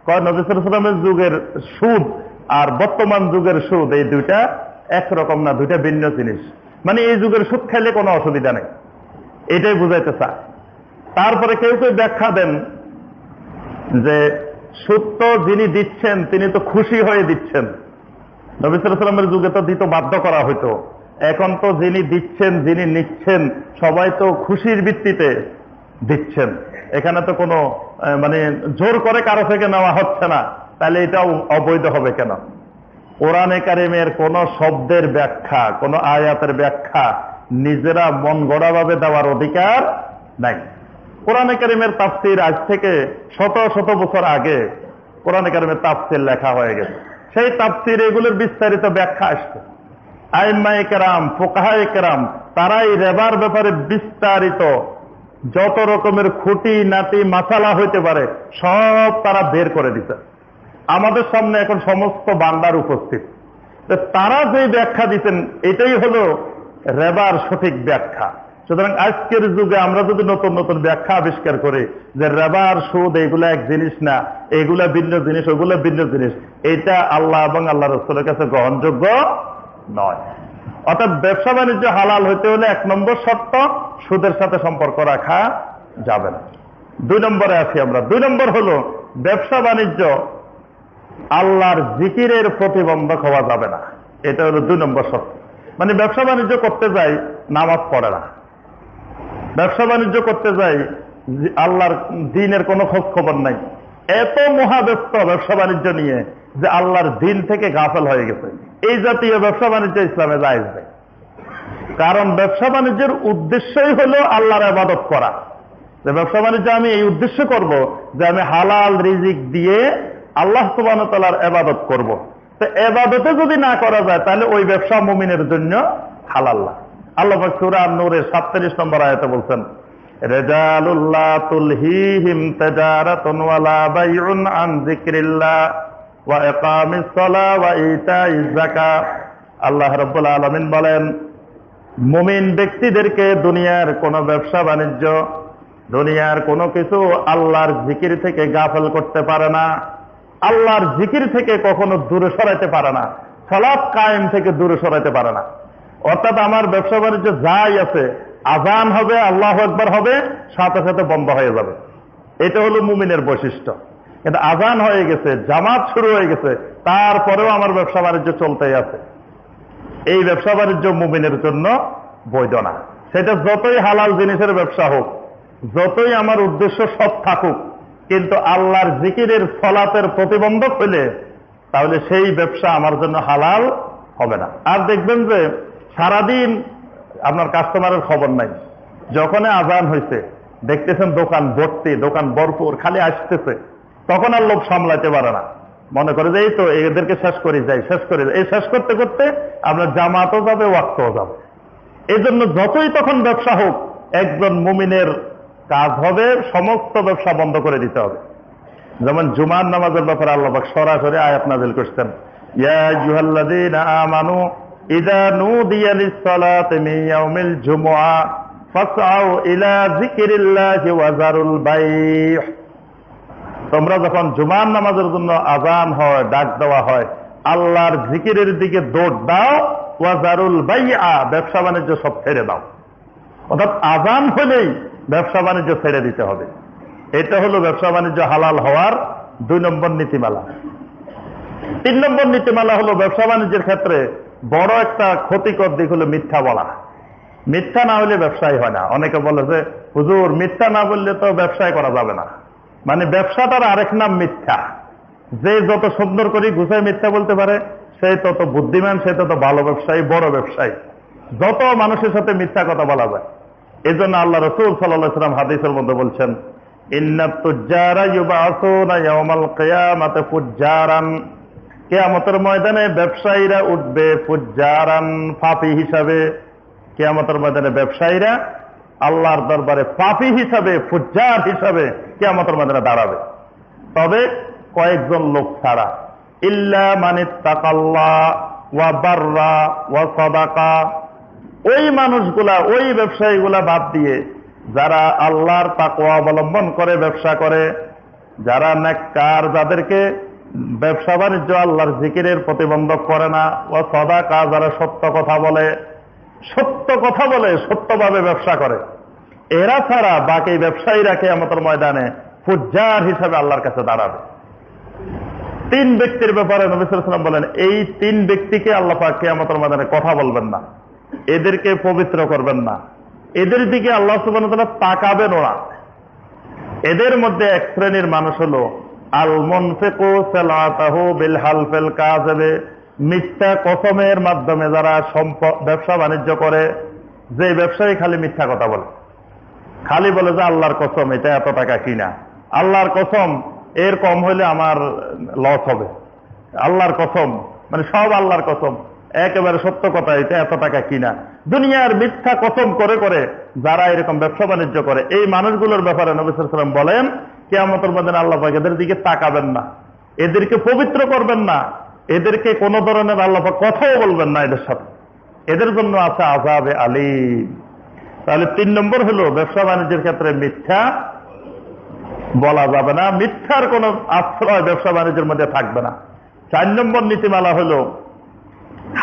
কয় নবী সাল্লাল্লাহু আলাইহি ওয়াসাল্লামের যুগের সুদ আর বর্তমান যুগের সুদ এই দুইটা একরকম না, দুইটা ভিন্ন জিনিস। মানে এই যুগের সুদ খাইলে কোনো অসুবিধা নেই, এটাই বুঝাইতে চায়। তারপরে কেউ কেউ ব্যাখ্যা দেন যে সুদ তো যিনি দিচ্ছেন তিনি তো খুশি হয়ে দিচ্ছেন। নবী সাল্লাল্লাহু আলাইহি ওয়াসাল্লামের যুগে তো দিতে বাধ্য করা হইতো, এখন তো যিনি দিচ্ছেন যিনি নিচ্ছেন সবাই তো খুশির ভিত্তিতে দিচ্ছেন, এখানে তো কোনো মানে জোর করে কারো থেকে নেওয়া হচ্ছে না, তাহলে এটাও অবৈধ হবে কেন? কোরআনে কারিমের কোন শব্দের ব্যাখ্যা, কোন আয়াতের ব্যাখ্যা নিজেরা মন গড়া ভাবে দেওয়ার অধিকার নাই। কোরআনে কারিমের তাফসীর আজ থেকে শত শত বছর আগে কোরআনে কারিমের তাফসীর লেখা হয়ে গেছে, সেই তাফসীর এগুলোর বিস্তারিত ব্যাখ্যা আসছে। আইম্মায়ে কেরাম, ফুকাহায়ে কেরাম তারাই রেবার ব্যাপারে বিস্তারিত যত রকমের খুঁটি নাটি মাসালা হইতে পারে সব তারা বের করে দিতে আমাদের সামনে এখন সমস্ত বান্দার উপস্থিত। তারা যে ব্যাখ্যা দিতেন এটাই হলো রেবার সঠিক ব্যাখ্যা। সুতরাং আজকের যুগে আমরা যদি নতুন নতুন ব্যাখ্যা আবিষ্কার করি যে রেবার সুদ এগুলা এক জিনিস না, এগুলা ভিন্ন জিনিস, ওগুলা ভিন্ন জিনিস, এটা আল্লাহ এবং আল্লাহ রাসূলের কাছে গ্রহণযোগ্য নয়। অর্থাৎ ব্যবসা বাণিজ্য হালাল হইতে হলে 1 নম্বর শর্ত সুদের সাথে সম্পর্ক রাখা যাবে না। 2 নম্বরে আছি আমরা। 2 নম্বর হলো ব্যবসা বাণিজ্য আল্লাহর জিকিরের প্রতিবন্ধক হওয়া যাবে না, এটা হলো 2 নম্বর শর্ত। মানে ব্যবসা বাণিজ্য করতে যাই নামাজ পড়ে না, ব্যবসা বাণিজ্য করতে যাই আল্লাহর দ্বীনের কোনো খোঁজ খবর নাই, এত মহাব্যস্ত ব্যবসা বাণিজ্য নিয়ে যে আল্লাহর দ্বীন থেকে গাফেল হয়ে গেছে, এই জাতীয় ব্যবসা বাণিজ্য ইসলামে জায়েজ নেই। কারণ ব্যবসা বাণিজ্যের উদ্দেশ্যই হলো আল্লাহর ইবাদত করা। যে ব্যবসা বাণিজ্য আমি এই উদ্দেশ্য করব যে আমি হালাল রিজিক দিয়ে আল্লাহ সুবহানাহু ওয়া তাআলার ইবাদত করব। তো ইবাদতে যদি না করা যায় তাহলে ওই ব্যবসা মুমিনের জন্য হালাল না। আল্লাহ পাক সূরা আন-নূরের 47 নম্বর আয়াতে বলছেন, রিজালুল্লাহ তুলহিহিম তিজারাতুন ওয়ালা বাইউন আন যিকরিল্লাহ ওয়া ইকামিস সালাহ ওয়া ইতাইজ যাকাত। আল্লাহ রাব্বুল আলামিন বলেন, মুমিন ব্যক্তিদেরকে দুনিয়ার কোনো ব্যবসা বাণিজ্য, দুনিয়ার কোনো কিছু আল্লাহর জিকির থেকে গাফেল করতে পারে না, আল্লাহর জিকির থেকে কখনো দূরে সরাইতে পারে না, সালাত কায়েম থেকে দূরে সরাইতে পারে না। অর্থাৎ আমার ব্যবসা বাণিজ্য যাই আছে, আযান হবে, আল্লাহু আকবার হবে, সাথে সাথে বন্ধ হয়ে যাবে, এটা হলো মুমিনের বৈশিষ্ট্য। কিন্তু আযান হয়ে গেছে, জামাত শুরু হয়ে গেছে, তারপরেও আমার ব্যবসা বাণিজ্য চলতেই আছে, এই ব্যবসা বাণিজ্য মুমিনের জন্য বৈধ না। সেটা যতই হালাল জিনিসের ব্যবসা হোক, যতই আমার উদ্দেশ্য সৎ থাকুক, কিন্তু আল্লাহর জিকিরের সলাতের প্রতিবন্ধক হইলে তাহলে সেই ব্যবসা আমার জন্য হালাল হবে না। আর দেখবেন যে সারাদিন আপনার কাস্টমারের খবর নাই, যখন আযান হয়েছে দেখতেছেন দোকান ভর্তি, দোকান ভরপুর, খালি আসতেছে, তখন আর লোভ সামলাইতে পারে না, মনে করে যে এই তো এদেরকে শেষ করে যাই, শেষ করে যাই, এই শেষ করতে করতে আপনার জামাতও যাবে, ওয়াক্তও যাবে। এই জন্য যতই তখন ব্যবসা হোক, একজন মুমিনের কাজ হবে সমস্ত ব্যবসা বন্ধ করে দিতে হবে। যেমন জুমার নামাজের ব্যাপারে আল্লাহ পাক সরাসরি আয়াত নাযিল করেছেন, ইয়া আইয়ুহাল্লাযীনা আমানু ইযা নুদিয়া লিস-সালাতি মিন ইয়াউমিল জুমআহ ফাসআউ ইলা যিকরিল্লাহি ওয়া যারুল বাইহ। তোমরা যখন জুমার নামাজের জন্য আযান হয়, ডাক দেওয়া হয়, আল্লাহর জিকিরের দিকে দৌড় দাও, ওয়া যারুল বাইআ, ব্যবসা বাণিজ্য সব ছেড়ে দাও। অর্থাৎ আযান হলেই ব্যবসা বাণিজ্য ছেড়ে দিতে হবে। এটা হলো ব্যবসা বাণিজ্য হালাল হওয়ার 2 নম্বর নীতিমালা। 3 নম্বর নীতিমালা হলো ব্যবসা বাণিজ্যের ক্ষেত্রে বড় একটা ক্ষতিকর দিক হলো মিথ্যা বলা। মিথ্যা না হলে ব্যবসায় হয় না। অনেকে বলে যে হুজুর মিথ্যা না বললে তো ব্যবসায় করা যাবে না। মানে ব্যবসাটার আরেক নাম মিথ্যা। যে যত সুন্দর করে গুছায় মিথ্যা বলতে পারে সে তত বুদ্ধিমান, সে তত ভালো ব্যবসায়ী, বড় ব্যবসায়ী। যত মানুষের সাথে মিথ্যা কথা বলা যায়। এই জন্য আল্লাহ রাসূল সাল্লাল্লাহু আলাইহি ওয়াসাল্লাম হাদিসের মধ্যে বলছেন, ইন্নাত তুজ্জারা ইউবআসুনা ইয়াওমাল কিয়ামাতি ফুজ্জারান, কিয়ামতের ময়দানে ব্যবসায়ীরা উঠবে ফুজ্জারান, পাপী হিসাবে। কিয়ামতের ময়দানে ব্যবসায়ীরা আল্লাহর দরবারে পাপী হিসাবে, ফুজ্জার হিসাবে কিয়ামতের ময়দানে দাঁড়াবে। তবে কয়েকজন লোক ছাড়া, ইল্লা মানিত্তাকাল্লাহ ওয়া বাররা ওয়া সাদাকা। ওই মানুষগুলা, ওই ব্যবসায়ীগুলা বাদ দিয়ে যারা আল্লাহর তাকওয়া অবলম্বন করে ব্যবসা করে, যারা নেককার, যাদেরকে ব্যবসা বাণিজ্য আল্লাহর জিকিরের প্রতিবন্ধক করে না, ও সাদাকা, যারা সত্য কথা বলে, সত্যভাবে ব্যবসা করে, এরা ছাড়া বাকি ব্যবসায়ীরা কিয়ামতের ময়দানে ফুজ্জার হিসাবে আল্লাহর কাছে দাঁড়াবে। তিন ব্যক্তির ব্যাপারে নবী সাল্লাল্লাহু আলাইহি ওয়াসাল্লাম বলেন, এই তিন ব্যক্তিকে আল্লাহ পাক কিয়ামতের ময়দানে কথা বলবেন না, এদেরকে পবিত্র করবেন না, এদের দিকে আল্লাহ সুবহানাহু ওয়া তাআলা তাকাবেন না। এদের মধ্যে এক শ্রেণীর মানুষ হলো আল মুনফিকু সালাতাহু বিল হালফিল কাযিবে, মিথ্যা কসমের মাধ্যমে যারা ব্যবসা বাণিজ্য করে। যে ব্যবসায়ী খালি মিথ্যা কথা বলে, খালি বলে যে আল্লাহর কসম এটা এত টাকা কিনা, আল্লাহর কসম এর কম হইলে আমার লস হবে, আল্লাহর কসম, মানে সব আল্লাহর কসম, একেবারে সত্য কথা, এটা এত টাকা কিনা। দুনিয়ার মিথ্যা কসম করে করে যারা এরকম ব্যবসা বাণিজ্য করে, এই মানুষগুলোর ব্যাপারে নবী সাল্লাল্লাহু আলাইহি ওয়াসাল্লাম বলেন কিয়ামতের ময়দানে আল্লাহ পাক এদের দিকে তাকাবেন না, এদেরকে পবিত্র করবেন না, এদেরকে কোন ধরনের আল্লাহ পাক কথাও বলবেন না এদের সাথে, এদের জন্য আছে আযাবে আলীম। তাহলে 3 নম্বর হলো ব্যবসা বাণিজ্যের ক্ষেত্রে মিথ্যা বলা যাবে না, মিথ্যার কোন আশ্রয় ব্যবসা বাণিজ্যের মধ্যে থাকবে না। 4 নম্বর নীতিমালা হলো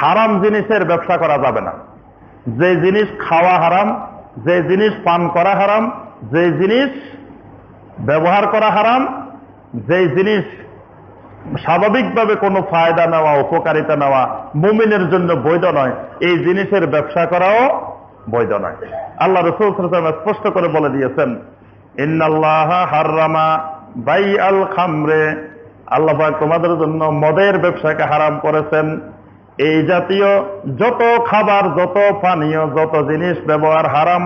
হারাম জিনিসের ব্যবসা করা যাবে না। যে জিনিস খাওয়া হারাম, যে জিনিস পান করা হারাম, যে জিনিস ব্যবহার করা হারাম, যে জিনিস স্বাভাবিকভাবে কোনো ফায়দা নেওয়া, উপকারিতা নেওয়া মুমিনের জন্য বৈধ নয়, এই জিনিসের ব্যবসা করাও বৈধ নয়। আল্লাহ রাসূল সাল্লাল্লাহু আলাইহি ওয়াসাল্লাম স্পষ্ট করে বলে দিয়েছেন, ইন্নাল্লাহা হাররামা বাইআল খামরে, আল্লাহ পাক তোমাদের জন্য মদের ব্যবসাকে হারাম করেছেন। এই জাতীয় যত খাবার, যত পানীয়, যত জিনিস ব্যবহার হারাম,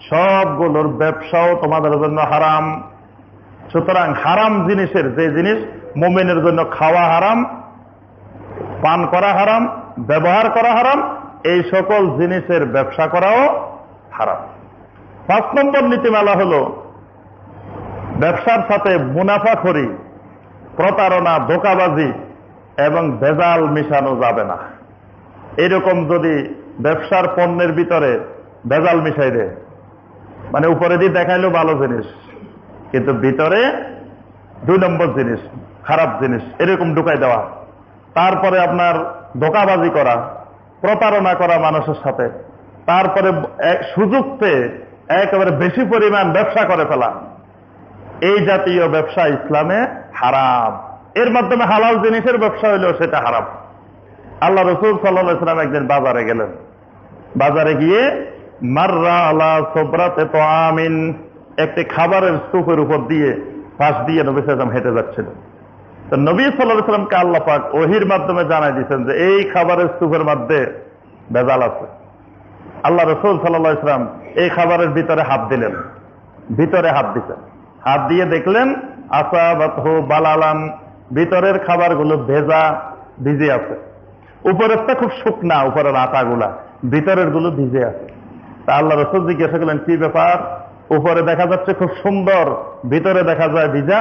সবগুলোর ব্যবসাও তোমাদের জন্য হারাম। সুতরাং হারাম জিনিসের, যে জিনিস মুমিনের জন্য খাওয়া হারাম, পান করা হারাম, ব্যবহার করা হারাম, এই সকল জিনিসের ব্যবসা করাও হারাম। 5 নম্বর নীতিমালা হলো ব্যবসার সাথে মুনাফাখোরি, প্রতারণা, ধোঁকাবাজি এবং ভেজাল মিশানো যাবে না। এরকম যদি ব্যবসার পণ্যের ভিতরে ভেজাল মিশাই দেয়, মানে উপরে দিয়ে দেখাইলো ভালো জিনিস কিন্তু ভিতরে 2 নম্বর জিনিস, খারাপ জিনিস, এরকম ঢুকাই দেওয়া, তারপরে আপনার ধোঁকাবাজি করা, প্রতারণা করা মানুষের সাথে, তারপরে সুযোগ পেয়ে একেবারে বেশি পরিমাণ ব্যবসা করে ফেলা, এই জাতীয় ব্যবসা ইসলামে হারাম। এর মাধ্যমে হালাল জিনিসের ব্যবসা হইলেও সেটা হারাম। আল্লাহ রাসূল সাল্লাল্লাহু আলাইহি ওয়াসাল্লাম একদিন বাজারে গেলেন, বাজারে গিয়ে মাররা আলা সুবরাতে তাআমিন, একটি খাবারের স্তূপের উপর দিয়ে পাশ দিয়ে নবী সাল্লাল্লাহু আলাইহি ওয়াসাল্লাম হেঁটে যাচ্ছিলেন। তো নবী সাল্লাল্লাহু আলাইহি ওয়াসাল্লামকে আল্লাহ পাক ওহীর মাধ্যমে জানাই দিয়েছেন যে এই খাবারের স্তূপের মধ্যে ভেজাল আছে। আল্লাহ রাসূল সাল্লাল্লাহু আলাইহি ওয়াসাল্লাম এই খাবারের ভিতরে হাত দিলেন, ভিতরে হাত দিতেন, হাত দিয়ে দেখলেন আসাবাতহু বালালান, ভিতরের খাবারগুলো ভিজে আছে, উপরেরটা খুব শুকনা, উপরের আটাগুলা, ভিতরের গুলো ভিজে আছে। তা আল্লাহ রাসূল জিজ্ঞাসা করলেন, কি ব্যাপার, উপরে দেখা যাচ্ছে খুব সুন্দর, ভিতরে দেখা যায় ভিজা?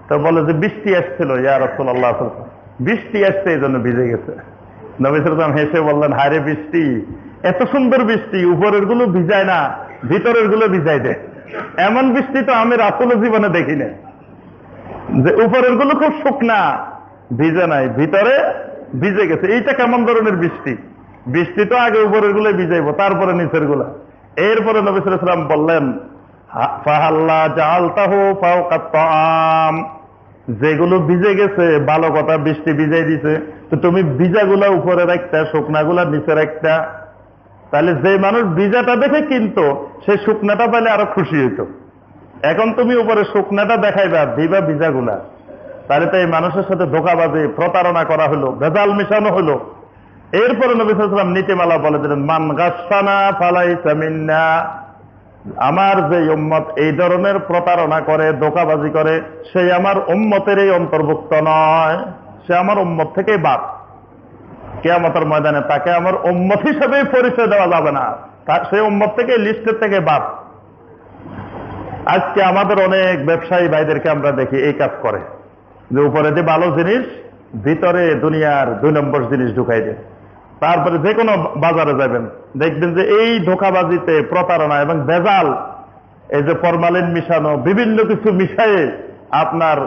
তো বলে যে বৃষ্টি আসছিল ইয়া রাসূলুল্লাহ, বৃষ্টি আসছে এই জন্য ভিজে গেছে। নবী সাল্লাল্লাহু আলাইহি ওয়াসাল্লাম হেসে বললেন, হায়রে বৃষ্টি, এত সুন্দর বৃষ্টি, উপরের গুলো ভিজায় না, ভিতরের গুলো ভিজাই দেয়। এমন বৃষ্টি তো আমি রাসূল জীবনে দেখি না, যে উপরের গুলো খুব শুকনা, ভিজে নাই, ভিতরে ভিজে গেছে। এইটা কেমন ধরনের বৃষ্টি? বৃষ্টি তো আগে উপরের গুলো ভিজাইবো, তারপরে নিচের গুলা। এরপরে নবী সাল্লাল্লাহু আলাইহি ওয়াসাল্লাম বললেন, ফাহাল্লা জাআলতাহু ফাওকা তাআম, যেগুলো ভিজে গেছে ভালো কথা, বৃষ্টি ভিজাই দিছে, তো তুমি ভিজাগুলা উপরে রাখতা, শুকনাগুলা নিচে রাখতা, তাহলে যে মানুষ ভিজাটা দেখে কিনতো সে শুকনাটা পেলে আরো খুশি হইতো। এখন তুমি উপরে শুকনাটা দেখাইবা, দিবা ভিজাগুলা, তাহলে তো এই মানুষের সাথে ধোঁকাবাজি, প্রতারণা করা হলো, ভেজাল মিশানো হলো। এরপরে নবী সাল্লাল্লাহু আলাইহি ওয়াসাল্লাম নীতিমালা বলে দিলেন, মান গাসসানা ফালাইসা মিন্না, আমার যে উম্মত এই ধরনের প্রতারণা করে, ধোঁকাবাজি করে, সে আমার উম্মতের এই অন্তর্ভুক্ত নয়, সে আমার উম্মত থেকে বাদ। কিয়ামতের ময়দানে তাকে আমার উম্মত হিসেবে পরিচয় দেওয়া যাবে না, সে উম্মত থেকে, লিস্টের থেকে বাদ। আজকে আমাদের অনেক ব্যবসায়ী ভাইদেরকে আমরা দেখি এই কাজ করে, যে উপরে যে ভালো জিনিস ভিতরে দুনিয়ার 2 নম্বর জিনিস ঢুকাই দেন। তারপরে যে কোনো বাজারে যাবেন, দেখবেন যে এই ধোঁকাবাজিতে, প্রতারণা এবং ভেজাল, এই যে ফরমালিন মিশানো বিভিন্ন কিছু মিশায়ে আপনার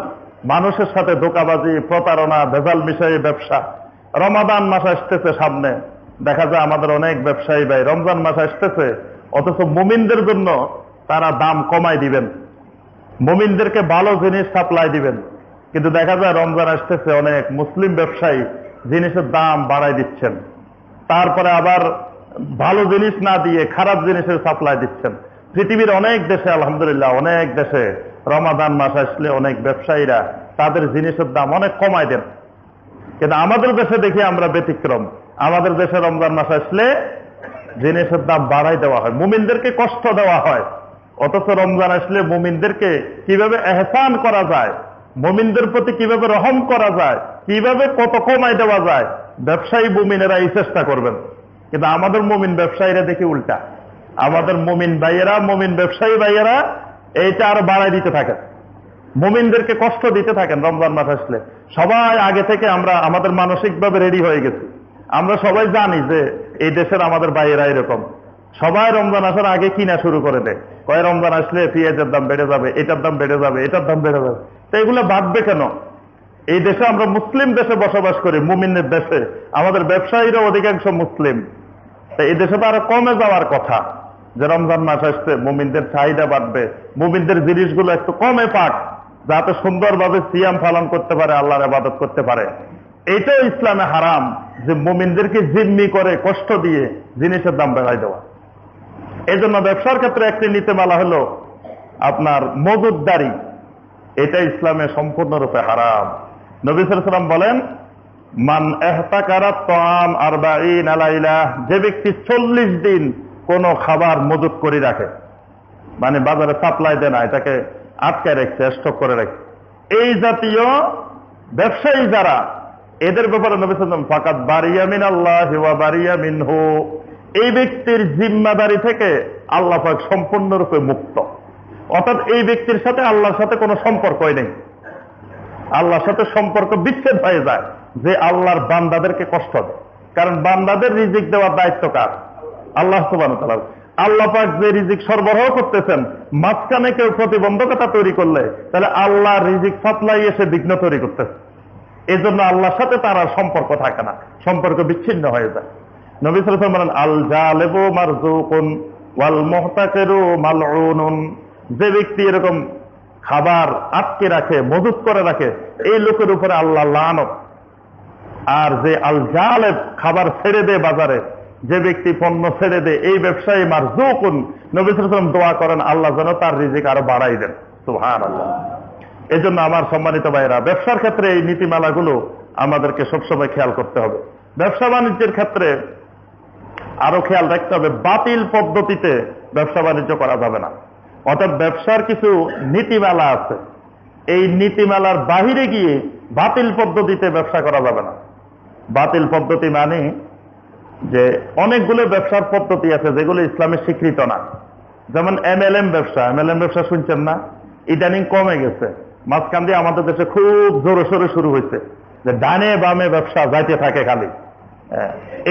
মানুষের সাথে ধোঁকাবাজি, প্রতারণা, ভেজাল মিশায়ে ব্যবসা। রমাদান মাস আসতেছে সামনে, দেখা যায় আমাদের অনেক ব্যবসায়ী ভাই রমজান মাস আসতেছে, অথচ মুমিনদের জন্য তারা দাম কমাই দিবেন, মুমিনদেরকে ভালো জিনিস সাপ্লাই দিবেন, কিন্তু দেখা যায় রমজান আসতেছে অনেক মুসলিম ব্যবসায়ী জিনিসের দাম বাড়াই দিচ্ছেন, তারপরে আবার ভালো জিনিস না দিয়ে খারাপ জিনিসের সাপ্লাই দিচ্ছেন। পৃথিবীর অনেক দেশে, আলহামদুলিল্লাহ অনেক দেশে রমাদান মাস আসলে অনেক ব্যবসায়ীরা তাদের জিনিসের দাম অনেক কমায় দেন, কিন্তু আমাদের দেশে দেখি আমরা ব্যতিক্রম। আমাদের দেশে রমজান মাস আসলে জিনিসের দাম বাড়াই দেওয়া হয়, মুমিনদেরকে কষ্ট দেওয়া হয়। অথচ রমজান আসলে মুমিনদেরকে কিভাবে এহসান করা যায়, মুমিনদের প্রতি কিভাবে রহম করা যায়, কিভাবে কত কমাই দেওয়া যায়, ব্যবসায়ী মুমিনেরা এই চেষ্টা করবেন। কিন্তু আমাদের মুমিন ব্যবসায়ীরা দেখি উল্টা, আমাদের মুমিন ভাইয়েরা, মুমিন ব্যবসায়ী ভাইয়েরা এইটা আরো বাড়াই দিতে থাকেন, মুমিনদেরকে কষ্ট দিতে থাকেন। রমজান মাস আসলে সবাই আগে থেকে আমরা আমাদের মানসিকভাবে রেডি হয়ে গেছি, আমরা সবাই জানি যে এই দেশের আমাদের ভাইয়েরা এরকম, সবাই রমজান আসার আগে কিনা শুরু করে দেয়, কয় রমজান আসলে পেঁয়াজের দাম বেড়ে যাবে, এটার দাম বেড়ে যাবে, এটার দাম বেড়ে যাবে। তো এগুলো বাড়বে কেন? এই দেশে আমরা মুসলিম দেশে বসবাস করি, মুমিনের দেশে, আমাদের ব্যবসায়ীরা অধিকাংশ মুসলিম। তো এই দেশে তো আরো কমে যাওয়ার কথা, যে রমজান মাস আসছে মুমিনদের চাহিদা বাড়বে, মুমিনদের জিনিসগুলো একটু কমে পাক, যাতে সুন্দরভাবে সিয়াম পালন করতে পারে, আল্লাহর ইবাদত করতে পারে। এইটাও ইসলামে হারাম, যে মুমিনদেরকে জিম্মি করে কষ্ট দিয়ে জিনিসের দাম বাড়াই দেওয়া। এই জন্য ব্যবসার ক্ষেত্রে একটি নীতিমালা হলো আপনার মজুদদারি, এটা ইসলামে সম্পূর্ণরূপে হারাম। নবী সাল্লাল্লাহু আলাইহি ওয়াসাল্লাম বলেন, মান ইহতাকারা তাআম 40 লাইলা, যে ব্যক্তি 40 দিন কোন খাবার মজুদ করে রাখে, মানে বাজারে সাপ্লাই দেয় না, এটাকে আটকে রাখছে, স্টক করে রাখছে, এই জাতীয় ব্যবসায়ী যারা, এদের ব্যাপারে নবী সাল্লাল্লাহু আলাইহি ওয়াসাল্লাম ফাকাত বারিয়া মিনাল্লাহি ওয়া বারিয়া মিনহু, এই ব্যক্তির জিম্মাদারি থেকে আল্লাহ পাক সম্পূর্ণরূপে মুক্ত। অর্থাৎ এই ব্যক্তির সাথে আল্লাহর সাথে কোনো সম্পর্কই নেই, আল্লাহর সাথে সম্পর্ক বিচ্ছেদ হয়ে যায় যে আল্লাহর বান্দাদেরকে কষ্ট দেয়। কারণ বান্দাদের রিজিক দেওয়ার দায়িত্ব কার? আল্লাহ সুবহানাহু ওয়া তাআলা। আল্লাহ পাক যে রিজিক সরবরাহ করতেছেন, মাঝখানে কেউ প্রতিবন্ধকতা তৈরি করলে তাহলে আল্লাহ রিজিক সাপ্লাই এসে বিঘ্ন তৈরি করতেছে। এই জন্য আল্লাহর সাথে তার আর সম্পর্ক থাকে না, সম্পর্ক বিচ্ছিন্ন হয়ে যায়। নবী সাল্লাল্লাহু আলাইহি ওয়াসাল্লাম বলেন, আল জালিবু মারজুকুন ওয়াল মুহতাকিরু মালউনুন, যে ব্যক্তি এরকম খাবার আটকে রাখে, মজুত করে রাখে, এই লোকের উপরে আল্লাহ লানত। আর যে আল জালেব, খাবার ছেড়ে দেয় বাজারে, যে ব্যক্তি পণ্য ছেড়ে দেয়, এই ব্যবসায়ী মারজুকুন, নবী সাল্লাল্লাহু আলাইহি ওয়াসাল্লাম দোয়া করেন আল্লাহ যেন তার রিজিক আরো বাড়াই দেন। সুবহানাল্লাহ। এই জন্য আমার সম্মানিত ভাইরা, ব্যবসার ক্ষেত্রে এই নীতিমালাগুলো আমাদেরকে সবসময় খেয়াল করতে হবে। ব্যবসা বাণিজ্যের ক্ষেত্রে আরো খেয়াল রাখতে হবে, বাতিল পদ্ধতিতে ব্যবসা বাণিজ্য করা যাবে না। অর্থাৎ ব্যবসার কিছু নীতিমালা আছে, এই নীতিমালার বাহিরে গিয়ে বাতিল পদ্ধতিতে ব্যবসা করা যাবে না। বাতিল পদ্ধতি মানে যে অনেকগুলো ব্যবসার পদ্ধতি আছে যেগুলো ইসলামে স্বীকৃত না। যেমন এমএলএম ব্যবসা, এমএলএম ব্যবসা শুনছেন না? ইদানিং কমে গেছে, মাঝখান দিয়ে আমাদের দেশে খুব জোরে সোরে শুরু হয়েছে, যে ডানে বামে ব্যবসা যাইতে থাকে খালি।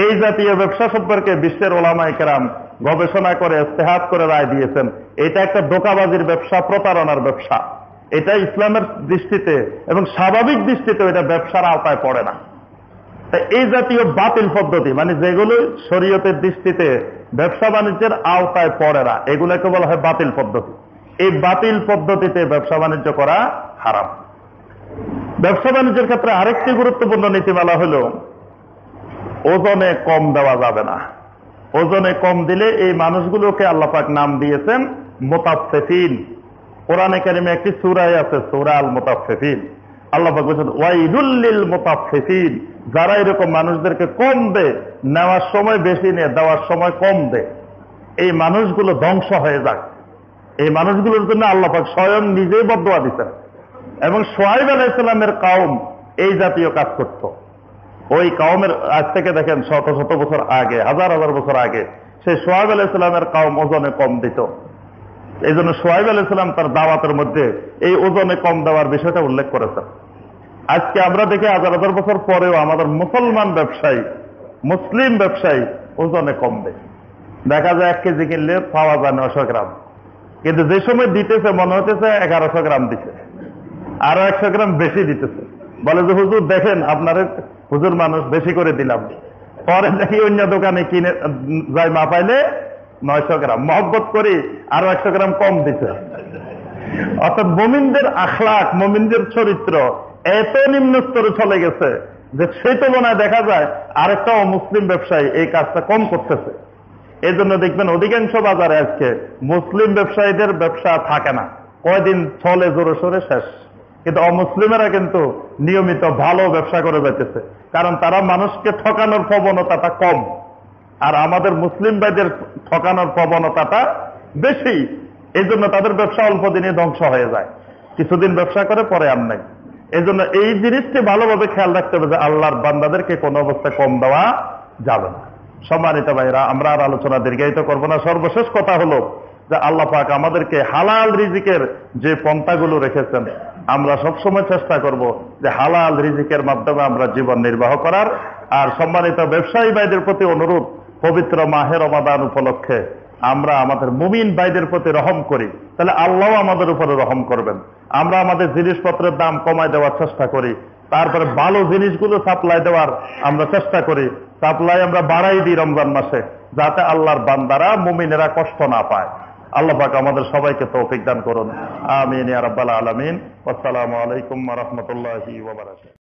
এই জাতীয় ব্যবসা সম্পর্কে বিশ্বের ওলামায়ে কেরাম গবেষণা করে ইজতিহাদ করে রায় দিয়েছেন, এটা একটা ধোঁকাবাজির ব্যবসা, প্রতারণার ব্যবসা। এটা ইসলামের দৃষ্টিতে এবং স্বাভাবিক দৃষ্টিতে এটা ব্যবসার আওতায় পড়ে না। এই জাতীয় বাতিল পদ্ধতি, মানে যেগুলো শরীয়তের দৃষ্টিতে ব্যবসা বাণিজ্যের আওতায় পড়ে না, এগুলোকে বলা হয় বাতিল পদ্ধতি। এই বাতিল পদ্ধতিতে ব্যবসা বাণিজ্য করা হারাম। ব্যবসা বাণিজ্যের ক্ষেত্রে আরেকটি গুরুত্বপূর্ণ নীতিমালা হলো, ওজনে কম দেওয়া যাবে না। ওজনে কম দিলে এই মানুষগুলোকে আল্লাহ পাক নাম দিয়েছেন মুতাফফিফিন। কোরআনে কারিমে একটি সূরা আছে, সূরা আল মুতাফফিফিন। আল্লাহ পাক বলেছেন ওয়াইলুল লিল মুতাফফিফিন, যারা এরকম মানুষদেরকে কম দেয়, নেওয়ার সময় বেশি নিয়ে দেওয়ার সময় কম দেয়, এই মানুষগুলো ধ্বংস হয়ে যাক। এই মানুষগুলোর জন্য আল্লাহ পাক স্বয়ং নিজেই বদদোয়া দিতেন। এবং শুআয়ব আলাইহিস সালামের কওম এই জাতীয় কাজ করত। ওই কওমের, আজ থেকে দেখেন শত শত বছর আগে, হাজার হাজার বছর আগে, সেই শুআয়ব আলাইহিস সালামের কওম ওজনে কম দিত। এই জন্য শুআয়ব আলাইহিস সালাম তার দাওয়াতের মধ্যে এই ওজনে কম দেওয়ার বিষয়টা উল্লেখ করেছেন। আজকে আমরা দেখি হাজার হাজার বছর পরেও আমাদের মুসলমান ব্যবসায়ী, মুসলিম ব্যবসায়ী ওজনে কমবে। দেখা যায় 1 কেজি কিনলে পাওয়া যায় 900 গ্রাম, কিন্তু যে সময় দিতেছে মনে হতেছে 1100 গ্রাম দিচ্ছে, আরো 100 গ্রাম বেশি দিতেছে। বলে যে হুজুর দেখেন আপনার হুজুর মানুষ বেশি করে দিলাম। পরে দেখি অন্য দোকানে কিনে যাই মাপাইলে 900 গ্রাম, মহব্বত করি আরো 100 গ্রাম কম দিছে। অর্থাৎ মুমিনদের আখলাক, মুমিনদের চরিত্র এত নিম্ন স্তরে চলে গেছে যে সেই তুলনায় দেখা যায় আরেকটা অমুসলিম ব্যবসায়ী এই কাজটা কম করতেছে। এই জন্য দেখবেন অধিকাংশ বাজারে আজকে মুসলিম ব্যবসায়ীদের ব্যবসা থাকে না, কয়দিন চলে জোরে সোরে শেষ। কিন্তু অমুসলিমেরা কিন্তু নিয়মিত ভালো ব্যবসা করে যাইতেছে, কারণ তারা মানুষকে ঠকানোর প্রবণতাটা কম, আর আমাদের মুসলিম ভাইদের ঠকানোর প্রবণতাটা বেশি। এই জন্য তাদের ব্যবসা অল্প দিনে ধ্বংস হয়ে যায়, কিছুদিন ব্যবসা করে পরে আর নাই। এই জন্য এই জিনিসটি ভালোভাবে খেয়াল রাখতে হবে যে আল্লাহর বান্দাদেরকে কোনো অবস্থায় কম দেওয়া যাবে না। সম্মানিত ভাইরা, আমরা আর আলোচনা দীর্ঘায়িত করবো না। সর্বশেষ কথা হলো যে আল্লাহ পাক আমাদেরকে হালাল রিজিকের যে পন্থাগুলো রেখেছেন, আমরা সবসময় চেষ্টা করব যে হালাল রিজিকের মাধ্যমে আমরা জীবন নির্বাহ করার। আর সম্মানিত ব্যবসায়ী ভাইদের প্রতি অনুরোধ, পবিত্র মাহে রমাদান উপলক্ষে আমরা আমাদের মুমিন ভাইদের প্রতি রহম করি, তাহলে আল্লাহ আমাদের উপরে রহম করবেন। আমরা আমাদের জিনিসপত্রের দাম কমায় দেওয়ার চেষ্টা করি, তারপরে ভালো জিনিসগুলো সাপ্লাই দেওয়ার আমরা চেষ্টা করি, সাপ্লাই আমরা বাড়াই দিই রমজান মাসে, যাতে আল্লাহর বান্দারা মুমিনেরা কষ্ট না পায়। আল্লাহ পাক আমাদের সবাইকে তৌফিক দান করুন। আমিন ইয়া রাব্বাল আলামিন। আসসালামু আলাইকুম ওয়া রাহমাতুল্লাহি ওয়া বারাকাতুহু।